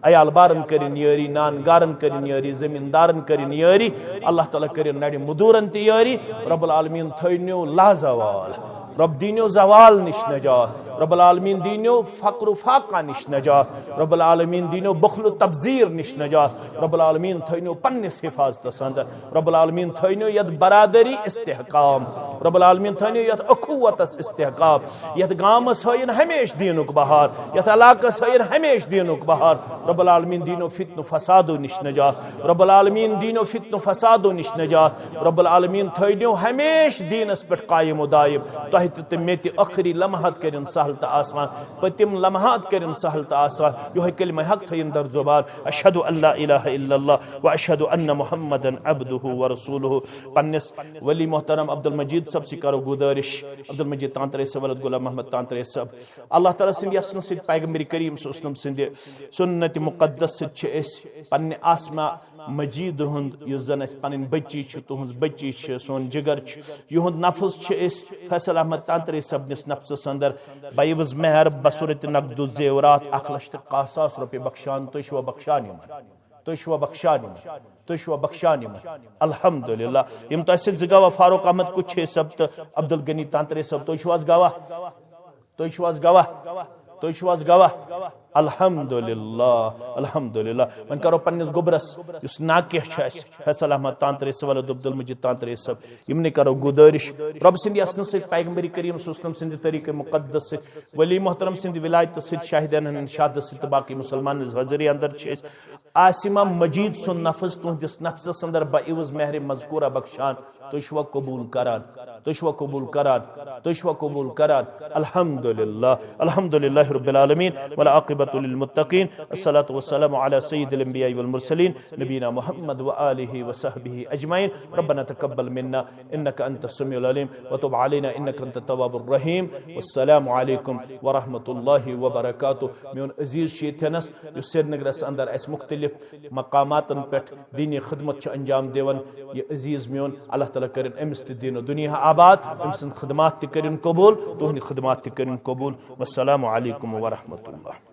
अयाल बारन करिन यारी नान गारन करिन यारी जमींदारन करिन यारी अल्लाह ताला करिन नड़े मुदूरन ते यारी रब्बुल आलमीन थैनो लाजवाल रब दीनो जवाल निश नजात रब्बुल आलमीन दीनो फक्र फाका निश नजात रब्बुल आलमीन दीनो बखल तबजीर निश नजात रब्बुल आलमीन थैनो पन्निस हिफाजत अंदर रब्बुल आलमीन थैनो यत बरादरी इस्तेहकाम रब्बुल आलमीन थैनो यत अखुवतस इस्तेहकाम यत गामस हयन हमेश दीनुक बहार यत इलाकस हयन हमेश दीनुक बहार रब्बुल आलमीन दीनो फितन फसादो निश नजात रब्बुल आलमीन दीनो फितन फसादो निश नजात रब्बुल आलमीन थैनो हमेश दीनस पे कायम दायम तो मेति आखिरी लम्हात करिन सहल त आसान पतिम लम्हात करिन सहल त आसान यो कलिमा हक थयन दर जुबान अशहदु अल्ला इलाहा इल्लल्लाह व अशहदु अन्न मुहम्मदन अब्दुहु व रसूलुहु पन्निस वली मोहतरम अब्दुल मजीद सब से करो गुजारिश अब्दुल मजीद तांतरे से वलद गुलाम मोहम्मद तांतरे सब अल्लाह ताला सिंद यसन से पैगंबर करीम सल्लल्लाहु अलैहि वसल्लम सुन्नत मुकद्दस से पन्ने आसमा मजीद हुंद युस जन पन बच्ची तुहज बच्ची सोन जिगर युहद नफ्स फैसल अहमद तांतरे सबनिस नफ्स अंदर बाइवज मेहर बसूरत नकदु जेवरात 1,61,000 रुपये बख्शान तुशवा बख्शानी तुशवा बख्शानी तुशवा बख्शानी अल्हम्दुलिल्लाह यम तहसील जगवा फारूक अहमद कुछ सब तो अब्दुल गनी तांतरे सब तुशवास गवाह तुझ गवाह अल्हम्दुलिल्लाह अल्हम्दुलिल्लाह वन करो पन्निस गोबरस युस नाकिह फैसल अहमद तांतरे सवाल अब्दुल मजीद तांतरे सब यमने करो गुदारिश रब सिंध असन से पैगंबरी करीम सल्लल्लाहु सिंध तरीके मुकद्दस से वली मोहतरम सिंध विलायत से शाहिदान शहादत से बाकी मुसलमान हाजिरी अंदर आसिमा मजीद सुन नफ्स तुहदिस नफ्स अंदर बाइवज महर मज़कूरा बख्शान तुशवा कबूल करान तुशवा कबूल करान तुशवा कबूल करान अल्हम्दुलिल्लाह अल्हम्दुलिल्लाह रब्बिल आलमीन वल आक़िबतु लिल मुत्तक़ीन अस्सलातु वस्सलामु अला सय्यिदिल अंबिया वल मुरसलीन नबीना मुहम्मद व आलिहि व सहबिहि अजमईन रब्बना तक़ब्बल मिन्ना इन्नका अंतस समीउल अलीम व तुब अलैना इन्नका अंतत तव्वाबुर रहीम वस्सलामु अलैकुम व रहमतुल्लाहि व बरकातुहू मेन अजीज शेथनस युस श्रीनगरस अंदर अस मुख्तलिफ मकामातन पेठ दीनी खिदमत अंजाम देवन ये अजीज मेन अल्लाह ताला करिन अमिस ते दीन दुनिया आबाद अमसन खिदमत ते करिन कबूल तुहनि खिदमत ते करिन कबूल वस्सलामु अलैकुम व रहमतुल्लाह।